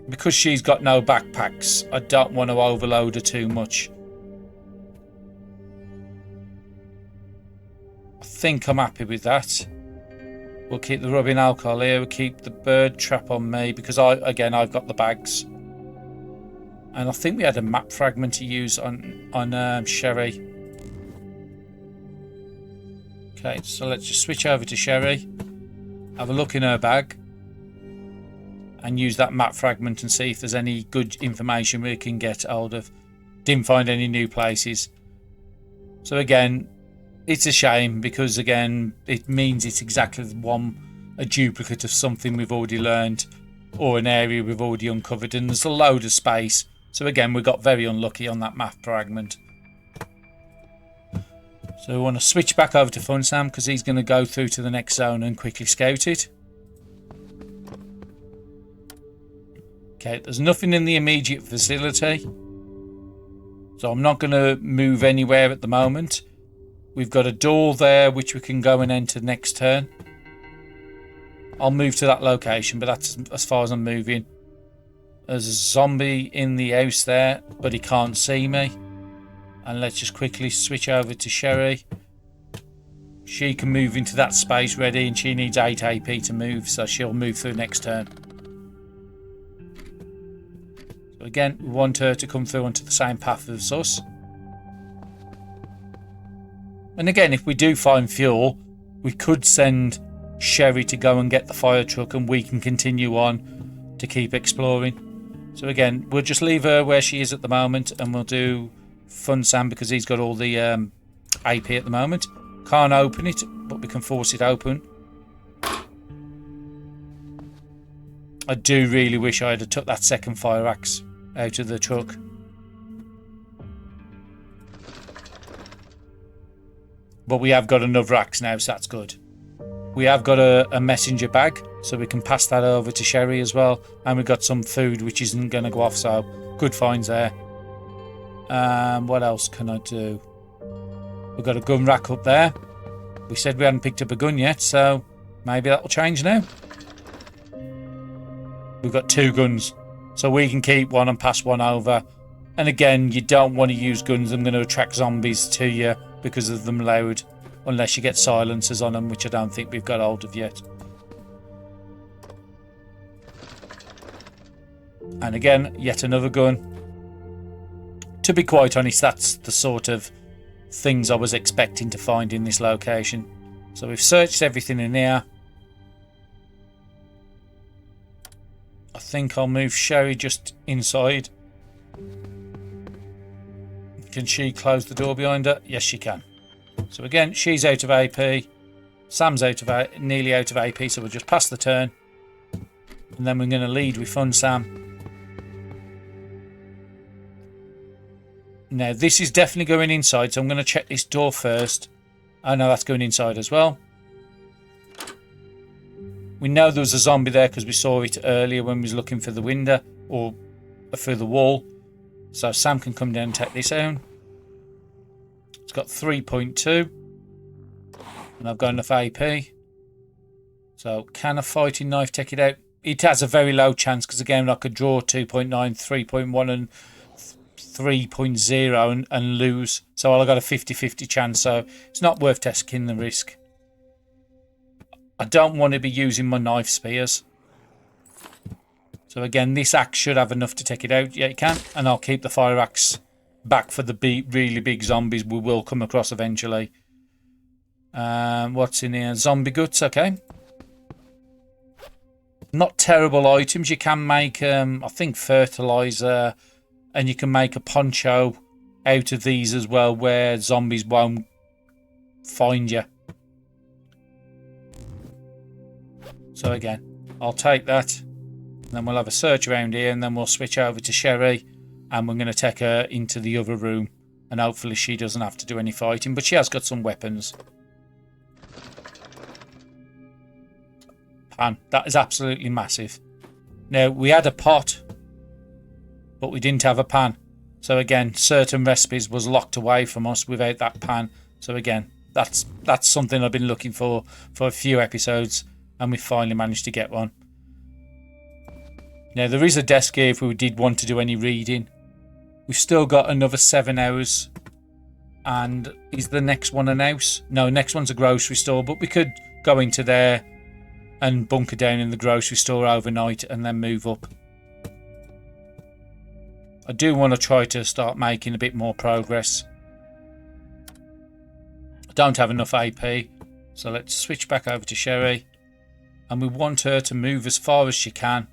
Because she's got no backpacks, I don't want to overload her too much. I think I'm happy with that. We'll keep the rubbing alcohol here. We'll keep the bird trap on me because I've got the bags. And I think we had a map fragment to use on Sherry. Okay, so let's just switch over to Sherry. Have a look in her bag. And use that map fragment and see if there's any good information we can get hold of. Didn't find any new places. So again, it's a shame because again, it means it's exactly a duplicate of something we've already learned or an area we've already uncovered, and there's a load of space. So again, we got very unlucky on that map fragment. So we want to switch back over to Fun Sam because he's going to go through to the next zone and quickly scout it. Okay, there's nothing in the immediate vicinity. So I'm not going to move anywhere at the moment. We've got a door there which we can go and enter next turn. I'll move to that location, but that's as far as I'm moving. There's a zombie in the house there, but he can't see me. And let's just quickly switch over to Sherry. She can move into that space ready, and she needs 8 AP to move, so she'll move through next turn. So again, we want her to come through onto the same path as us. And again, if we do find fuel, we could send Sherry to go and get the fire truck, and we can continue on to keep exploring. So again, we'll just leave her where she is at the moment, and we'll do Fun Sam because he's got all the AP at the moment. Can't open it, but we can force it open. I do really wish I had took that second fire axe out of the truck. But we have got another axe now, so that's good. We have got a messenger bag, so we can pass that over to Sherry as well. And we've got some food which isn't going to go off, so good finds there. What else can I do? We've got a gun rack up there. We said we hadn't picked up a gun yet, so maybe that will change now. We've got 2 guns, so we can keep one and pass one over. And again, you don't want to use guns. They're going to attract zombies to you because of them loud. Unless you get silencers on them, which I don't think we've got hold of yet. And again, yet another gun. To be quite honest, that's the sort of things I was expecting to find in this location. So we've searched everything in here. I think I'll move Sherry just inside. Can she close the door behind her? Yes, she can. So again, she's out of AP. Sam's nearly out of AP, so we'll just pass the turn. And then we're going to lead with Fun Sam. Now, this is definitely going inside, so I'm going to check this door first. Oh no, that's going inside as well. We know there was a zombie there because we saw it earlier when we was looking for the window or through the wall. So Sam can come down and take this out. It's got 3.2. And I've got enough AP. So can a fighting knife take it out? It has a very low chance because again I could draw 2.9, 3.1 and 3.0 and lose. So I got a 50-50 chance. So it's not worth taking the risk. I don't want to be using my knife spears. So again, this axe should have enough to take it out. Yeah, it can. And I'll keep the fire axe back for the really big zombies we will come across eventually. What's in here? Zombie guts, okay. Not terrible items. You can make, I think, fertilizer. And you can make a poncho out of these as well where zombies won't find you. So again, I'll take that. And then we'll have a search around here and then we'll switch over to Sherry. And we're going to take her into the other room. And hopefully she doesn't have to do any fighting. But she has got some weapons. Pan. That is absolutely massive. Now, we had a pot. But we didn't have a pan. So again, certain recipes was locked away from us without that pan. So again, that's something I've been looking for a few episodes. And we finally managed to get one. Now, there is a desk here if we did want to do any reading. We've still got another 7 hours. And is the next one an house? No, next one's a grocery store. But we could go into there and bunker down in the grocery store overnight and then move up. I do want to try to start making a bit more progress. I don't have enough AP. So let's switch back over to Sherry. And we want her to move as far as she can.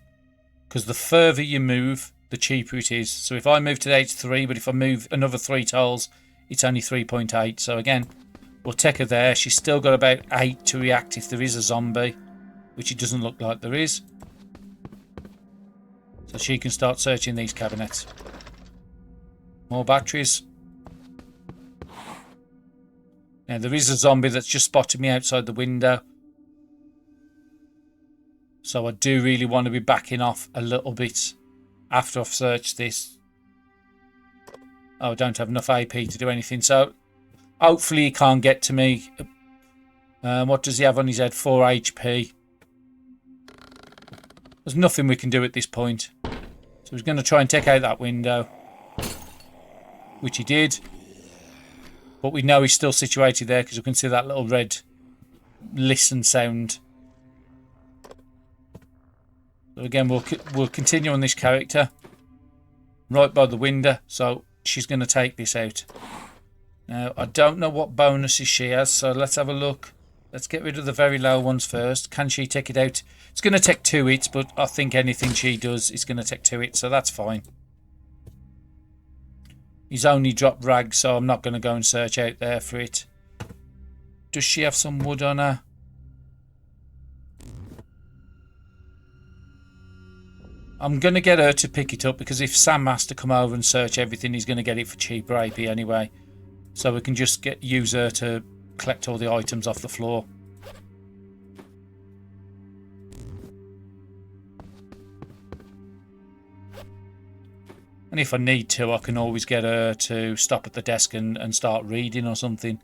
Because the further you move, the cheaper it is. So if I move today, it's 3. But if I move another 3 tiles, it's only 3.8. So again, we'll take her there. She's still got about 8 to react if there is a zombie. Which it doesn't look like there is. So she can start searching these cabinets. More batteries. Now there is a zombie that's just spotted me outside the window. So I do really want to be backing off a little bit after I've searched this. Oh, I don't have enough AP to do anything. So hopefully he can't get to me. What does he have on his head? 4 HP. There's nothing we can do at this point. So he's going to try and take out that window. Which he did. But we know he's still situated there because we can see that little red listen sound. So again, we'll continue on this character. Right by the window. So she's going to take this out. Now, I don't know what bonuses she has. So let's have a look. Let's get rid of the very low ones first. Can she take it out? It's going to take 2 hits, but I think anything she does is going to take 2 hits, so that's fine. He's only dropped rags, so I'm not going to go and search out there for it. Does she have some wood on her? I'm going to get her to pick it up because if Sam has to come over and search everything, he's going to get it for cheaper AP anyway. So we can just use her to collect all the items off the floor. And if I need to, I can always get her to stop at the desk and start reading or something.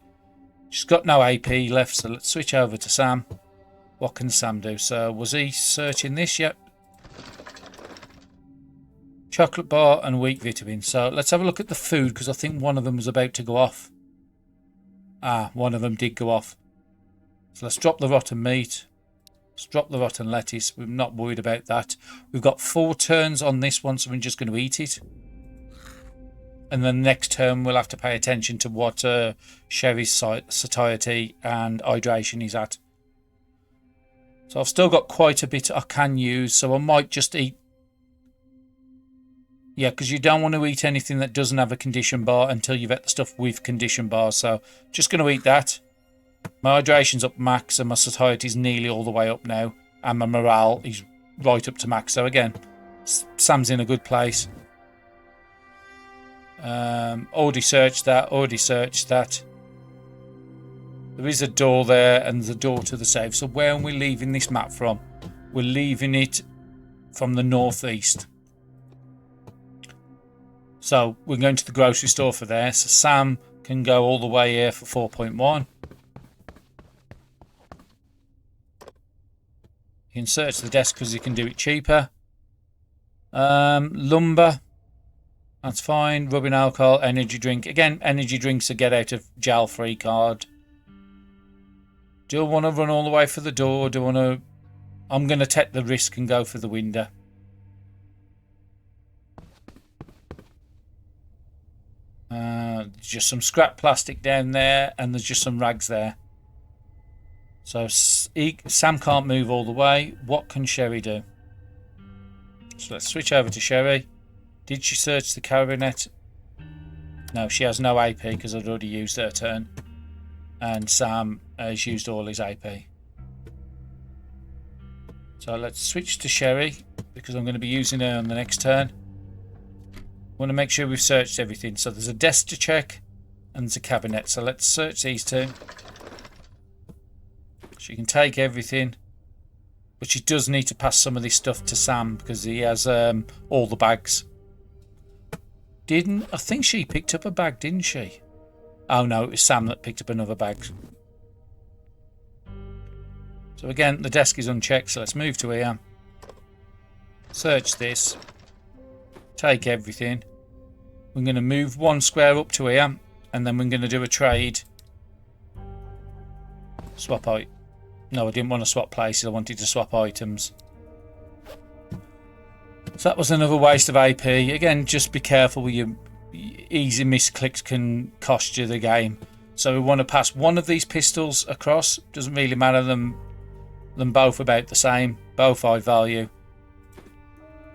She's got no AP left, so let's switch over to Sam. What can Sam do? So, was he searching this yet? Chocolate bar and wheat vitamin. So, let's have a look at the food, because I think one of them was about to go off. Ah, one of them did go off. So, let's drop the rotten meat. Let's drop the rotten lettuce. We're not worried about that. We've got 4 turns on this one, so we're just going to eat it. And then the next turn, we'll have to pay attention to what Sherry's satiety and hydration is at. So I've still got quite a bit I can use, so I might just eat. Yeah, because you don't want to eat anything that doesn't have a condition bar until you've got the stuff with condition bars. So just going to eat that. My hydration's up max and my satiety's nearly all the way up now. And my morale is right up to max. So again, Sam's in a good place. Already searched that. There is a door there and the door to the safe. So where are we leaving this map from? We're leaving it from the northeast. So we're going to the grocery store for there. So Sam can go all the way here for 4.1. You can search the desk because you can do it cheaper. Lumber. That's fine. Rubbing alcohol, energy drink. Again, energy drinks a get out of jail free card. Do I want to run all the way for the door? Do I want to... I'm going to take the risk and go for the window. Just some scrap plastic down there, and there's just some rags there. So Sam can't move all the way. What can Sherry do? So let's switch over to Sherry. Did she search the cabinet? No, she has no AP because I'd already used her turn. And Sam has used all his AP. So let's switch to Sherry because I'm going to be using her on the next turn. I want to make sure we've searched everything. So there's a desk to check and there's a cabinet. So let's search these two. She can take everything. But she does need to pass some of this stuff to Sam because he has all the bags. I think she picked up a bag, didn't she? Oh no, it was Sam that picked up another bag. So again, the desk is unchecked, so let's move to here. Search this. Take everything. We're going to move one square up to here, and then we're going to do a trade. Swap out. No, I didn't want to swap places, I wanted to swap items. So that was another waste of AP. Again, just be careful with your easy misclicks can cost you the game. So we want to pass one of these pistols across. Doesn't really matter, them both about the same. Both high value.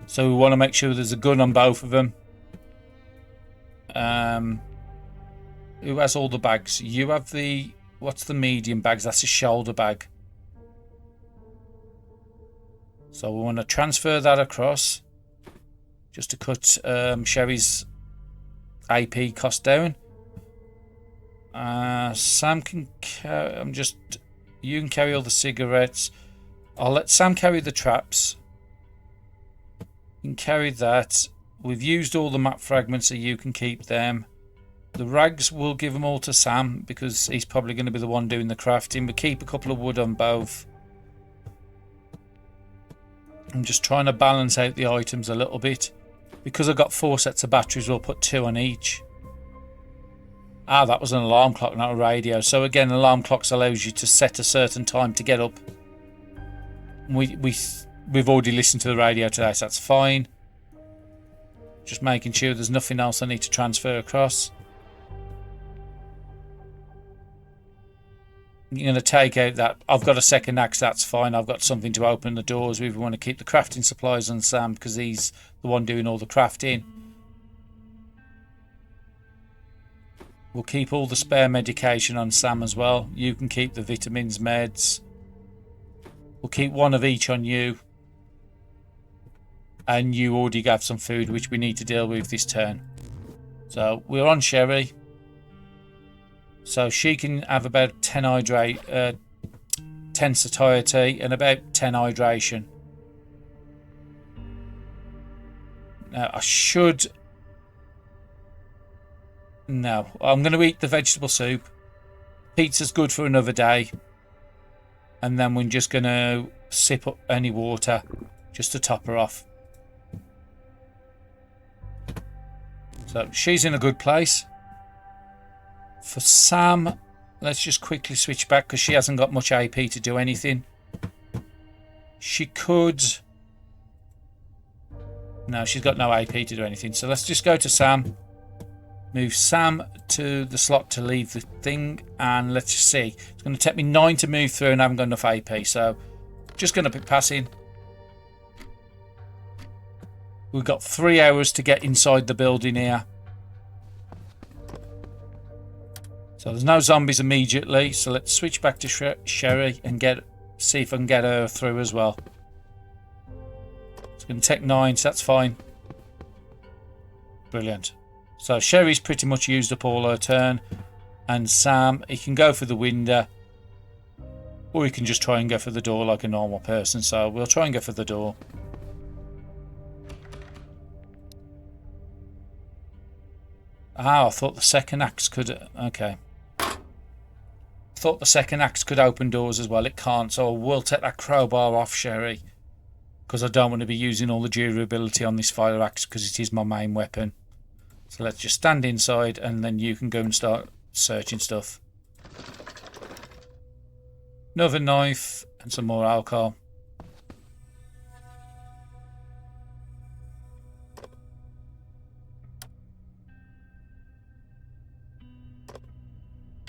So we want to make sure there's a gun on both of them. Who has all the bags? You have the... What's the medium bags? That's a shoulder bag. So we want to transfer that across. Just to cut Sherry's AP cost down. Sam can carry... You can carry all the cigarettes. I'll let Sam carry the traps. You can carry that. We've used all the map fragments, so you can keep them. The rags, we'll give them all to Sam because he's probably going to be the one doing the crafting. We keep a couple of wood on both. I'm just trying to balance out the items a little bit. Because I've got 4 sets of batteries, we'll put 2 on each. Ah, that was an alarm clock, not a radio. So again, alarm clocks allows you to set a certain time to get up. We've already listened to the radio today, so that's fine. Just making sure there's nothing else I need to transfer across. You're going to take out that. I've got a second axe, that's fine. I've got something to open the doors. We want to keep the crafting supplies on Sam because he's the one doing all the crafting. We'll keep all the spare medication on Sam as well. You can keep the vitamins, meds. We'll keep one of each on you. And you already have some food which we need to deal with this turn. So we're on Sherry. So she can have about 10 satiety and about 10 hydration. Now I should... No, I'm going to eat the vegetable soup. Pizza's good for another day. And then we're just going to sip up any water just to top her off. So she's in a good place. For Sam, let's just quickly switch back because she hasn't got much AP to do anything. She could... No, she's got no AP to do anything. So let's just go to Sam. Move Sam to the slot to leave the thing. And let's just see. It's going to take me 9 to move through and I haven't got enough AP. So just going to be passing. We've got 3 hours to get inside the building here. So there's no zombies immediately. So let's switch back to Sherry and see if I can get her through as well. It's going to take 9, so that's fine. Brilliant. So Sherry's pretty much used up all her turn. And Sam, he can go for the window. Or he can just try and go for the door like a normal person. So we'll try and go for the door. Ah, I thought the second axe could... Okay. thought the second axe could open doors as well. It can't, so I will take that crowbar off Sherry, because I don't want to be using all the durability on this fire axe, because it is my main weapon. So let's just stand inside, and then you can go and start searching stuff. Another knife and some more alcohol.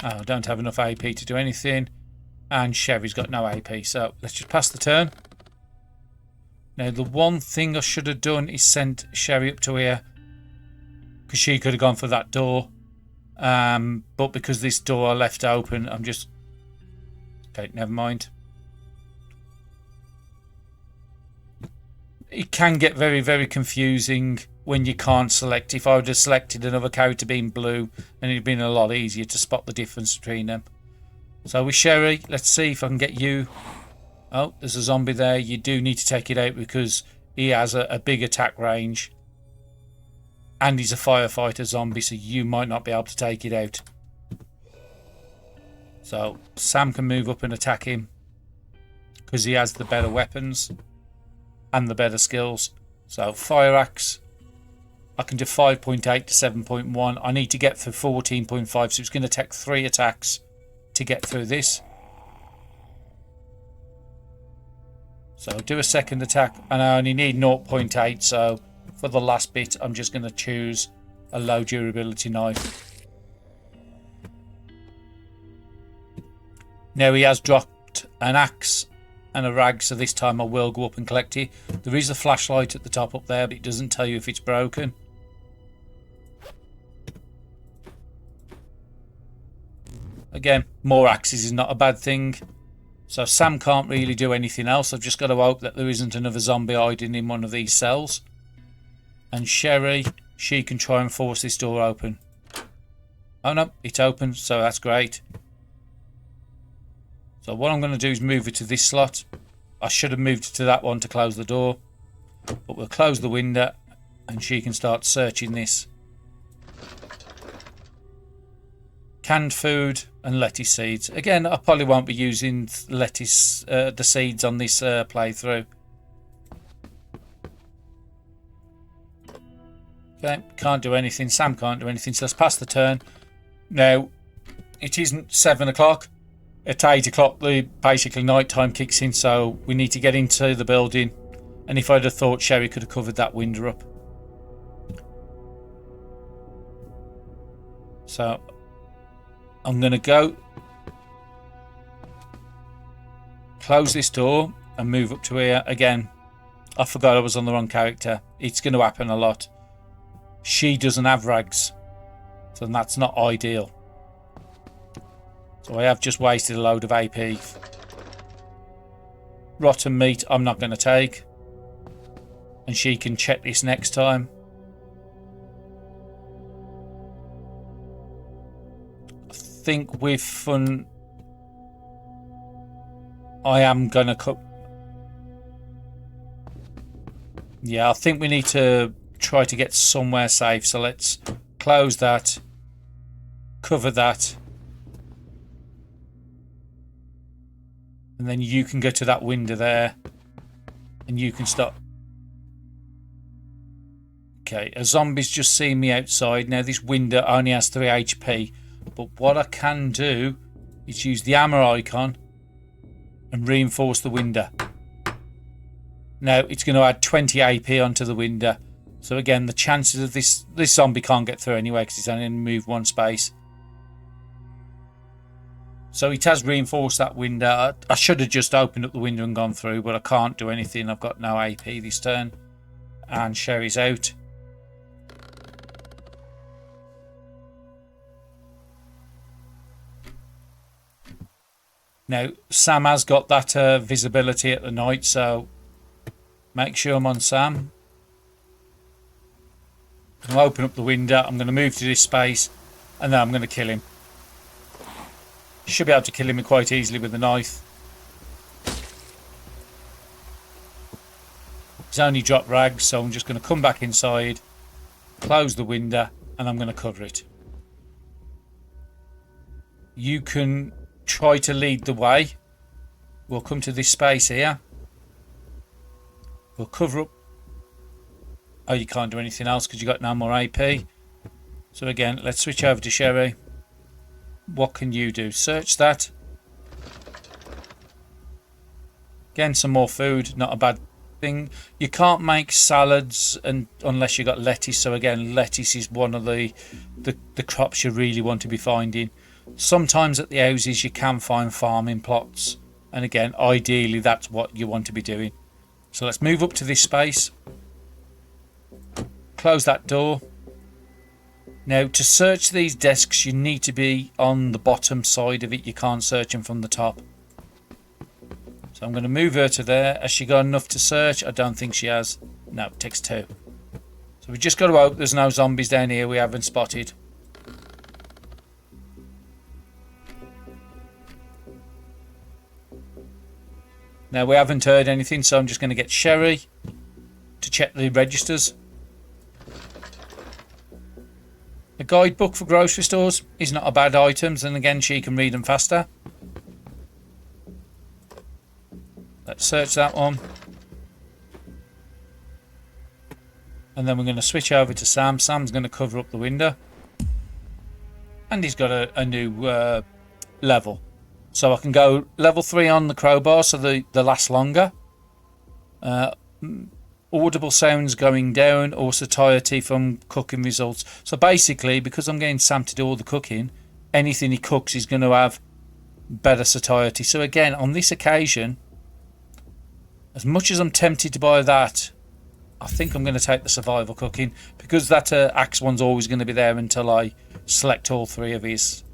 Oh, I don't have enough AP to do anything. And Sherry's got no AP, so let's just pass the turn. Now, the one thing I should have done is sent Sherry up to here, because she could have gone for that door. But because this door I left open, I'm just... Okay, never mind. It can get very, very confusing when you can't select. If I would have selected another character being blue, then it'd been a lot easier to spot the difference between them. So with Sherry, let's see if I can get you. Oh, there's a zombie there. You do need to take it out because he has a big attack range. And he's a firefighter zombie, so you might not be able to take it out. So Sam can move up and attack him, because he has the better weapons and the better skills. So fire axe, I can do 5.8 to 7.1. I need to get through 14.5, so it's going to take 3 attacks to get through this. So do a second attack, and I only need 0.8, so for the last bit I'm just going to choose a low durability knife. Now he has dropped an axe and a rag, so this time I will go up and collect it. There is a flashlight at the top up there, but it doesn't tell you if it's broken. Again, more axes is not a bad thing. So Sam can't really do anything else. I've just got to hope that there isn't another zombie hiding in one of these cells. And Sherry, she can try and force this door open. Oh no, it's open, so that's great. So what I'm going to do is move it to this slot. I should have moved it to that one to close the door. But we'll close the window and she can start searching this. Canned food and lettuce seeds. Again, I probably won't be using lettuce, the seeds on this playthrough. Okay, can't do anything. Sam can't do anything, so let's pass the turn. Now, it isn't 7 o'clock. At 8 o'clock, basically night time kicks in, so we need to get into the building. And if I'd have thought Sherry could have covered that window up. So, I'm going to go close this door and move up to here. Again, I forgot I was on the wrong character. It's going to happen a lot. She doesn't have rags, so that's not ideal. So I have just wasted a load of AP. Rotten meat I'm not going to take. And she can check this next time. I think with fun, I am going to cook. Yeah, I think we need to try to get somewhere safe. So let's close that. Cover that. And then you can go to that window there. And you can stop. Okay, a zombie's just seen me outside. Now this window only has 3 HP. But what I can do is use the hammer icon and reinforce the window. Now it's going to add 20 AP onto the window. So again, the chances of this zombie can't get through anyway because it's only going to move 1 space. So it has reinforced that window. I should have just opened up the window and gone through, but I can't do anything. I've got no AP this turn. And Sherry's out. Now, Sam has got that visibility at the night, so make sure I'm on Sam. I'll open up the window. I'm going to move to this space, and then I'm going to kill him. Should be able to kill him quite easily with a knife. He's only dropped rags, so I'm just going to come back inside, close the window, and I'm going to cover it. You can try to lead the way. We'll come to this space here. We'll cover up. Oh, you can't do anything else because you've got no more AP. So again, let's switch over to Sherry. What can you do? Search that. Again, some more food, not a bad thing. You can't make salads unless you've got lettuce. So again, lettuce is one of the crops you really want to be finding. Sometimes at the houses you can find farming plots. And again, ideally that's what you want to be doing. So let's move up to this space. Close that door. Now to search these desks you need to be on the bottom side of it. You can't search them from the top. So I'm going to move her to there. Has she got enough to search? I don't think she has. No, it takes 2. So we just got to hope there's no zombies down here we haven't spotted. Now we haven't heard anything, so I'm just going to get Sherry to check the registers. A guidebook for grocery stores is not a bad item, and again she can read them faster. Let's search that one. And then we're going to switch over to Sam. Sam's going to cover up the window. And he's got a new level. So I can go level 3 on the crowbar, so they last longer. Audible sounds going down, or satiety from cooking results. So basically, because I'm getting Sam to do all the cooking, anything he cooks is going to have better satiety. So again, on this occasion, as much as I'm tempted to buy that, I think I'm going to take the survival cooking, because that axe one's always going to be there until I select all 3 of his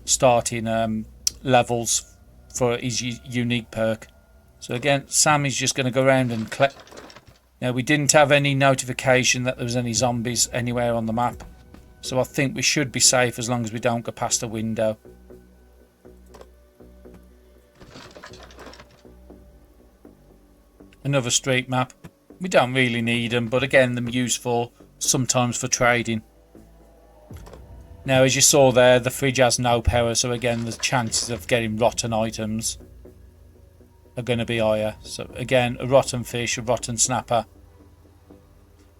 starting levels for his unique perk. So again, Sam is just going to go around and collect. Now we didn't have any notification that there was any zombies anywhere on the map, so I think we should be safe as long as we don't go past a window. Another street map. We don't really need them, but again they're useful sometimes for trading. Now as you saw there, the fridge has no power, so again the chances of getting rotten items are going to be higher. So again, a rotten fish, a rotten snapper.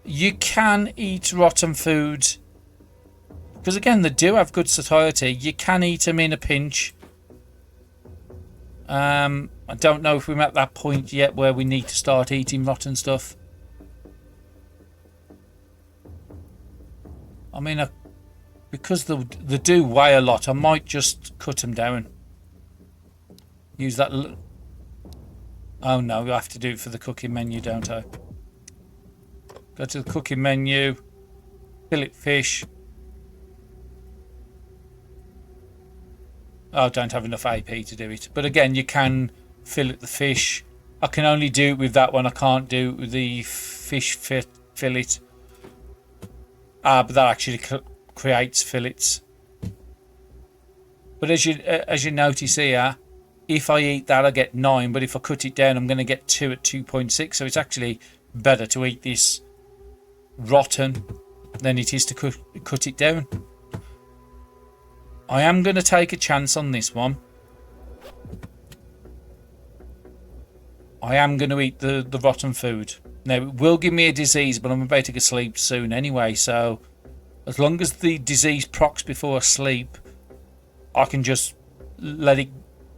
You can eat rotten food because again they do have good satiety. You can eat them in a pinch. I don't know if we're at that point yet where we need to start eating rotten stuff. I mean, because they do weigh a lot, I might just cut them down. Use that. Oh no, I have to do it for the cooking menu, don't I? Go to the cooking menu, fillet fish. Oh, I don't have enough AP to do it. But again, you can fillet the fish. I can only do it with that one. I can't do it with the fish fillet. But that actually creates fillets. But as you notice here, if I eat that I get 9, but if I cut it down I'm going to get 2 at 2.6, so it's actually better to eat this rotten than it is to cut it down. I am going to take a chance on this one. I am going to eat the rotten food. Now it will give me a disease, but I'm about to go to sleep soon anyway, so as long as the disease procs before I sleep, I can just let it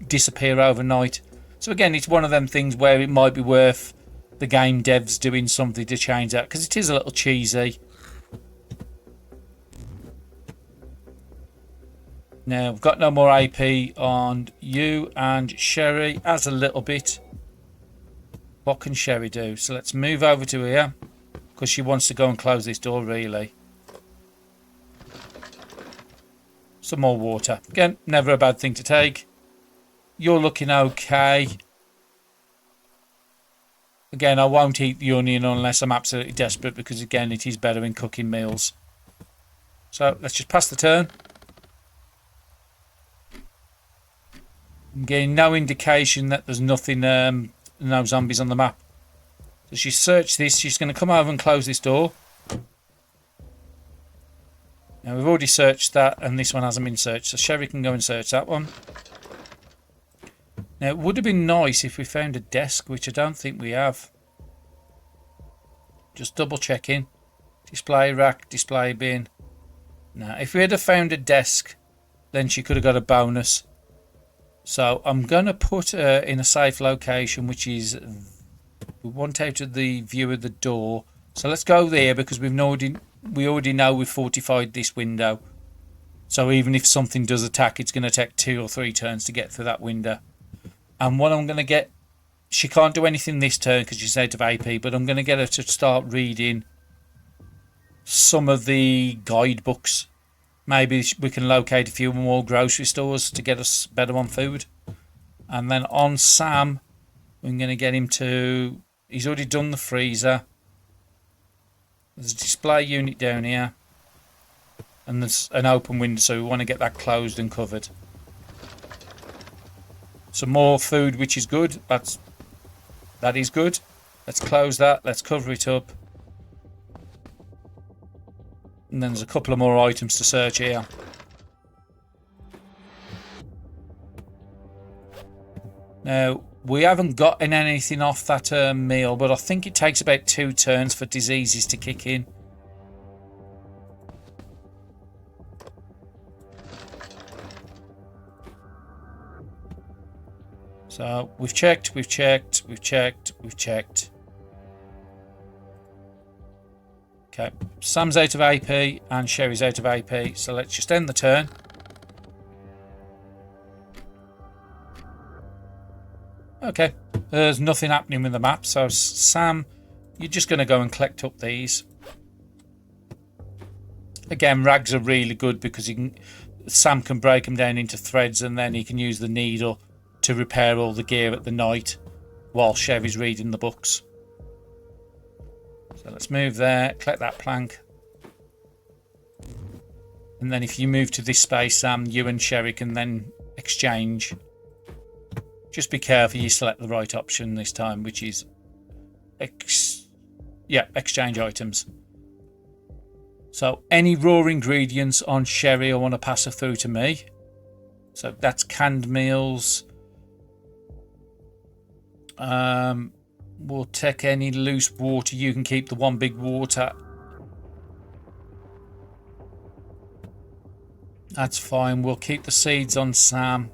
disappear overnight. So again, it's one of them things where it might be worth the game devs doing something to change that, because it is a little cheesy. Now we've got no more AP on you, and Sherry has a little bit. What can Sherry do? So let's move over to here, because she wants to go and close this door really. Some more water. Again, never a bad thing to take. You're looking okay. Again, I won't eat the onion unless I'm absolutely desperate, because again, it is better in cooking meals. So let's just pass the turn. I'm getting no indication that there's nothing, no zombies on the map. So she searched this. She's going to come over and close this door. Now we've already searched that, and this one hasn't been searched, so Sherry can go and search that one. Now, it would have been nice if we found a desk, which I don't think we have. Just double checking. Display rack, display bin. Now, if we had have found a desk, then she could have got a bonus. So I'm going to put her in a safe location, which is we want out of the view of the door. So let's go there because we already know we've fortified this window. So even if something does attack, it's going to take 2 or 3 turns to get through that window. And what I'm going to get, she can't do anything this turn because she's out of AP, but I'm going to get her to start reading some of the guidebooks. Maybe we can locate a few more grocery stores to get us better on food. And then on Sam, we're going to get him to... He's already done the freezer. There's a display unit down here. And there's an open window, so we want to get that closed and covered. Some more food, which is good. That is good. Let's close that. Let's cover it up. And then there's a couple of more items to search here. Now, we haven't gotten anything off that meal, but I think it takes about 2 turns for diseases to kick in. So, we've checked. Okay, Sam's out of AP and Sherry's out of AP, so let's just end the turn. Okay, there's nothing happening with the map, so Sam, you're just going to go and collect up these. Again, rags are really good because Sam can break them down into threads and then he can use the needle to repair all the gear at the night while Sherry's reading the books. So let's move there, collect that plank. And then if you move to this space, Sam, you and Sherry can then exchange. Just be careful you select the right option this time, which is exchange items. So any raw ingredients on Sherry, I want to pass her through to me. So that's canned meals. We'll take any loose water. You can keep the one big water. That's fine. We'll keep the seeds on Sam.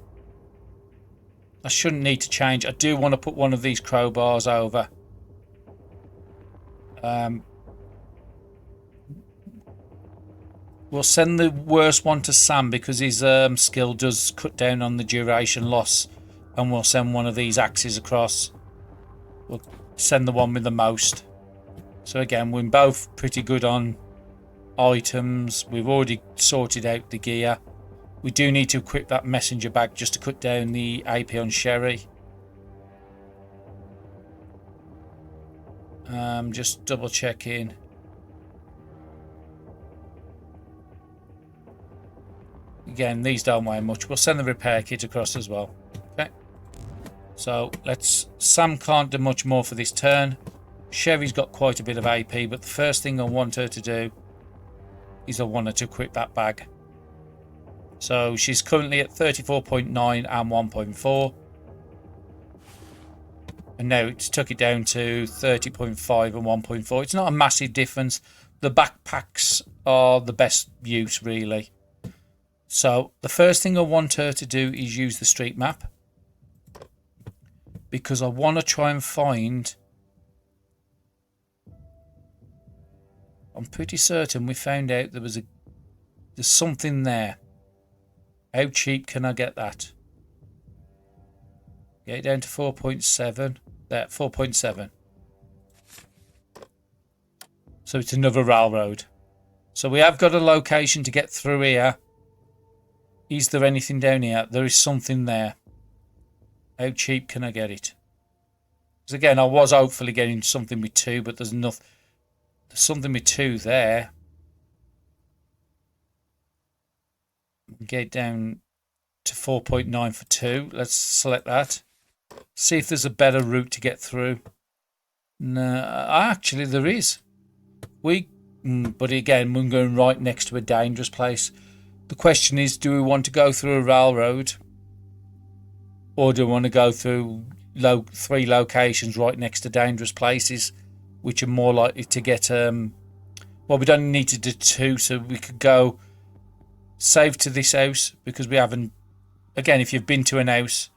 I shouldn't need to change. I do want to put one of these crowbars over. We'll send the worst one to Sam because his skill does cut down on the duration loss. And we'll send one of these axes across. We'll send the one with the most. So again, we're both pretty good on items. We've already sorted out the gear. We do need to equip that messenger bag just to cut down the AP on Sherry. Just double checking. Again, these don't weigh much. We'll send the repair kit across as well. Okay. So Sam can't do much more for this turn. Sherry's got quite a bit of AP, but the first thing I want her to do is I want her to equip that bag. So she's currently at 34.9 and 1.4. And now it's took it down to 30.5 and 1.4. It's not a massive difference. The backpacks are the best use, really. So the first thing I want her to do is use the street map. Because I want to try and find... I'm pretty certain we found out there's something there. How cheap can I get that? Get it down to 4.7. There, 4.7. So it's another railroad. So we have got a location to get through here. Is there anything down here? There is something there. How cheap can I get it? Because again, I was hopefully getting something with 2, but there's nothing. There's something with 2 there. Get it down to 4.9 for 2. Let's select that. See if there's a better route to get through. No, actually there is. But again, we're going right next to a dangerous place. The question is, do we want to go through a railroad? or do I want to go through 3 locations right next to dangerous places, which are more likely to get well, we don't need to do 2, so we could go save to this house, because we haven't, again, if you've been to an house,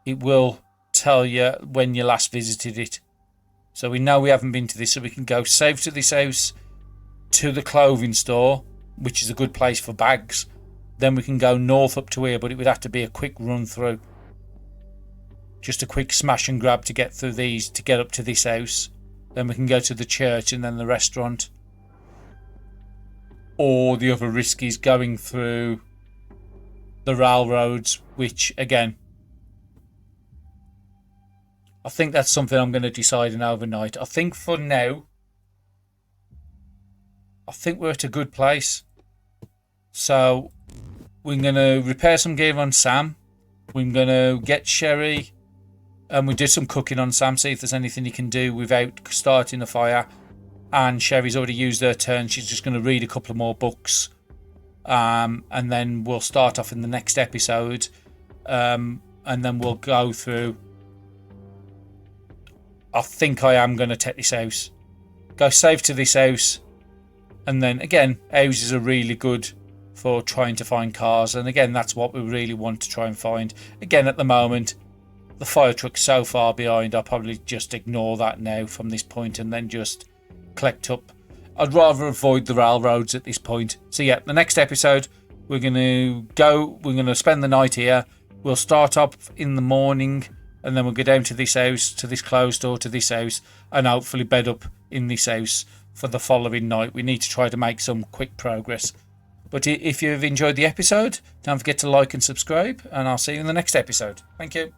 it will tell you when you last visited it. So we know we haven't been to this, so we can go save to this house, to the clothing store, which is a good place for bags. Then we can go north up to here, but it would have to be a quick run through. Just a quick smash and grab to get through these, to get up to this house. Then we can go to the church and then the restaurant. Or the other risk is going through the railroads, which, again, I think that's something I'm going to decide on overnight. I think for now, I think we're at a good place. So we're going to repair some gear on Sam. We're going to get Sherry, and we do some cooking on Sam, see if there's anything he can do without starting a fire. And Sherry's already used her turn. She's just going to read a couple of more books. And then we'll start off in the next episode. And then we'll go through. I think I am going to take this house. Go save to this house. And then, again, houses are really good for trying to find cars. And again, that's what we really want to try and find. Again, at the moment, the fire truck's so far behind, I'll probably just ignore that now from this point and then just collect up. I'd rather avoid the railroads at this point. So yeah, the next episode, we're going to spend the night here. We'll start up in the morning, and then we'll go down to this house, to this closed door, to this house, and hopefully bed up in this house for the following night. We need to try to make some quick progress. But if you've enjoyed the episode, don't forget to like and subscribe, and I'll see you in the next episode. Thank you.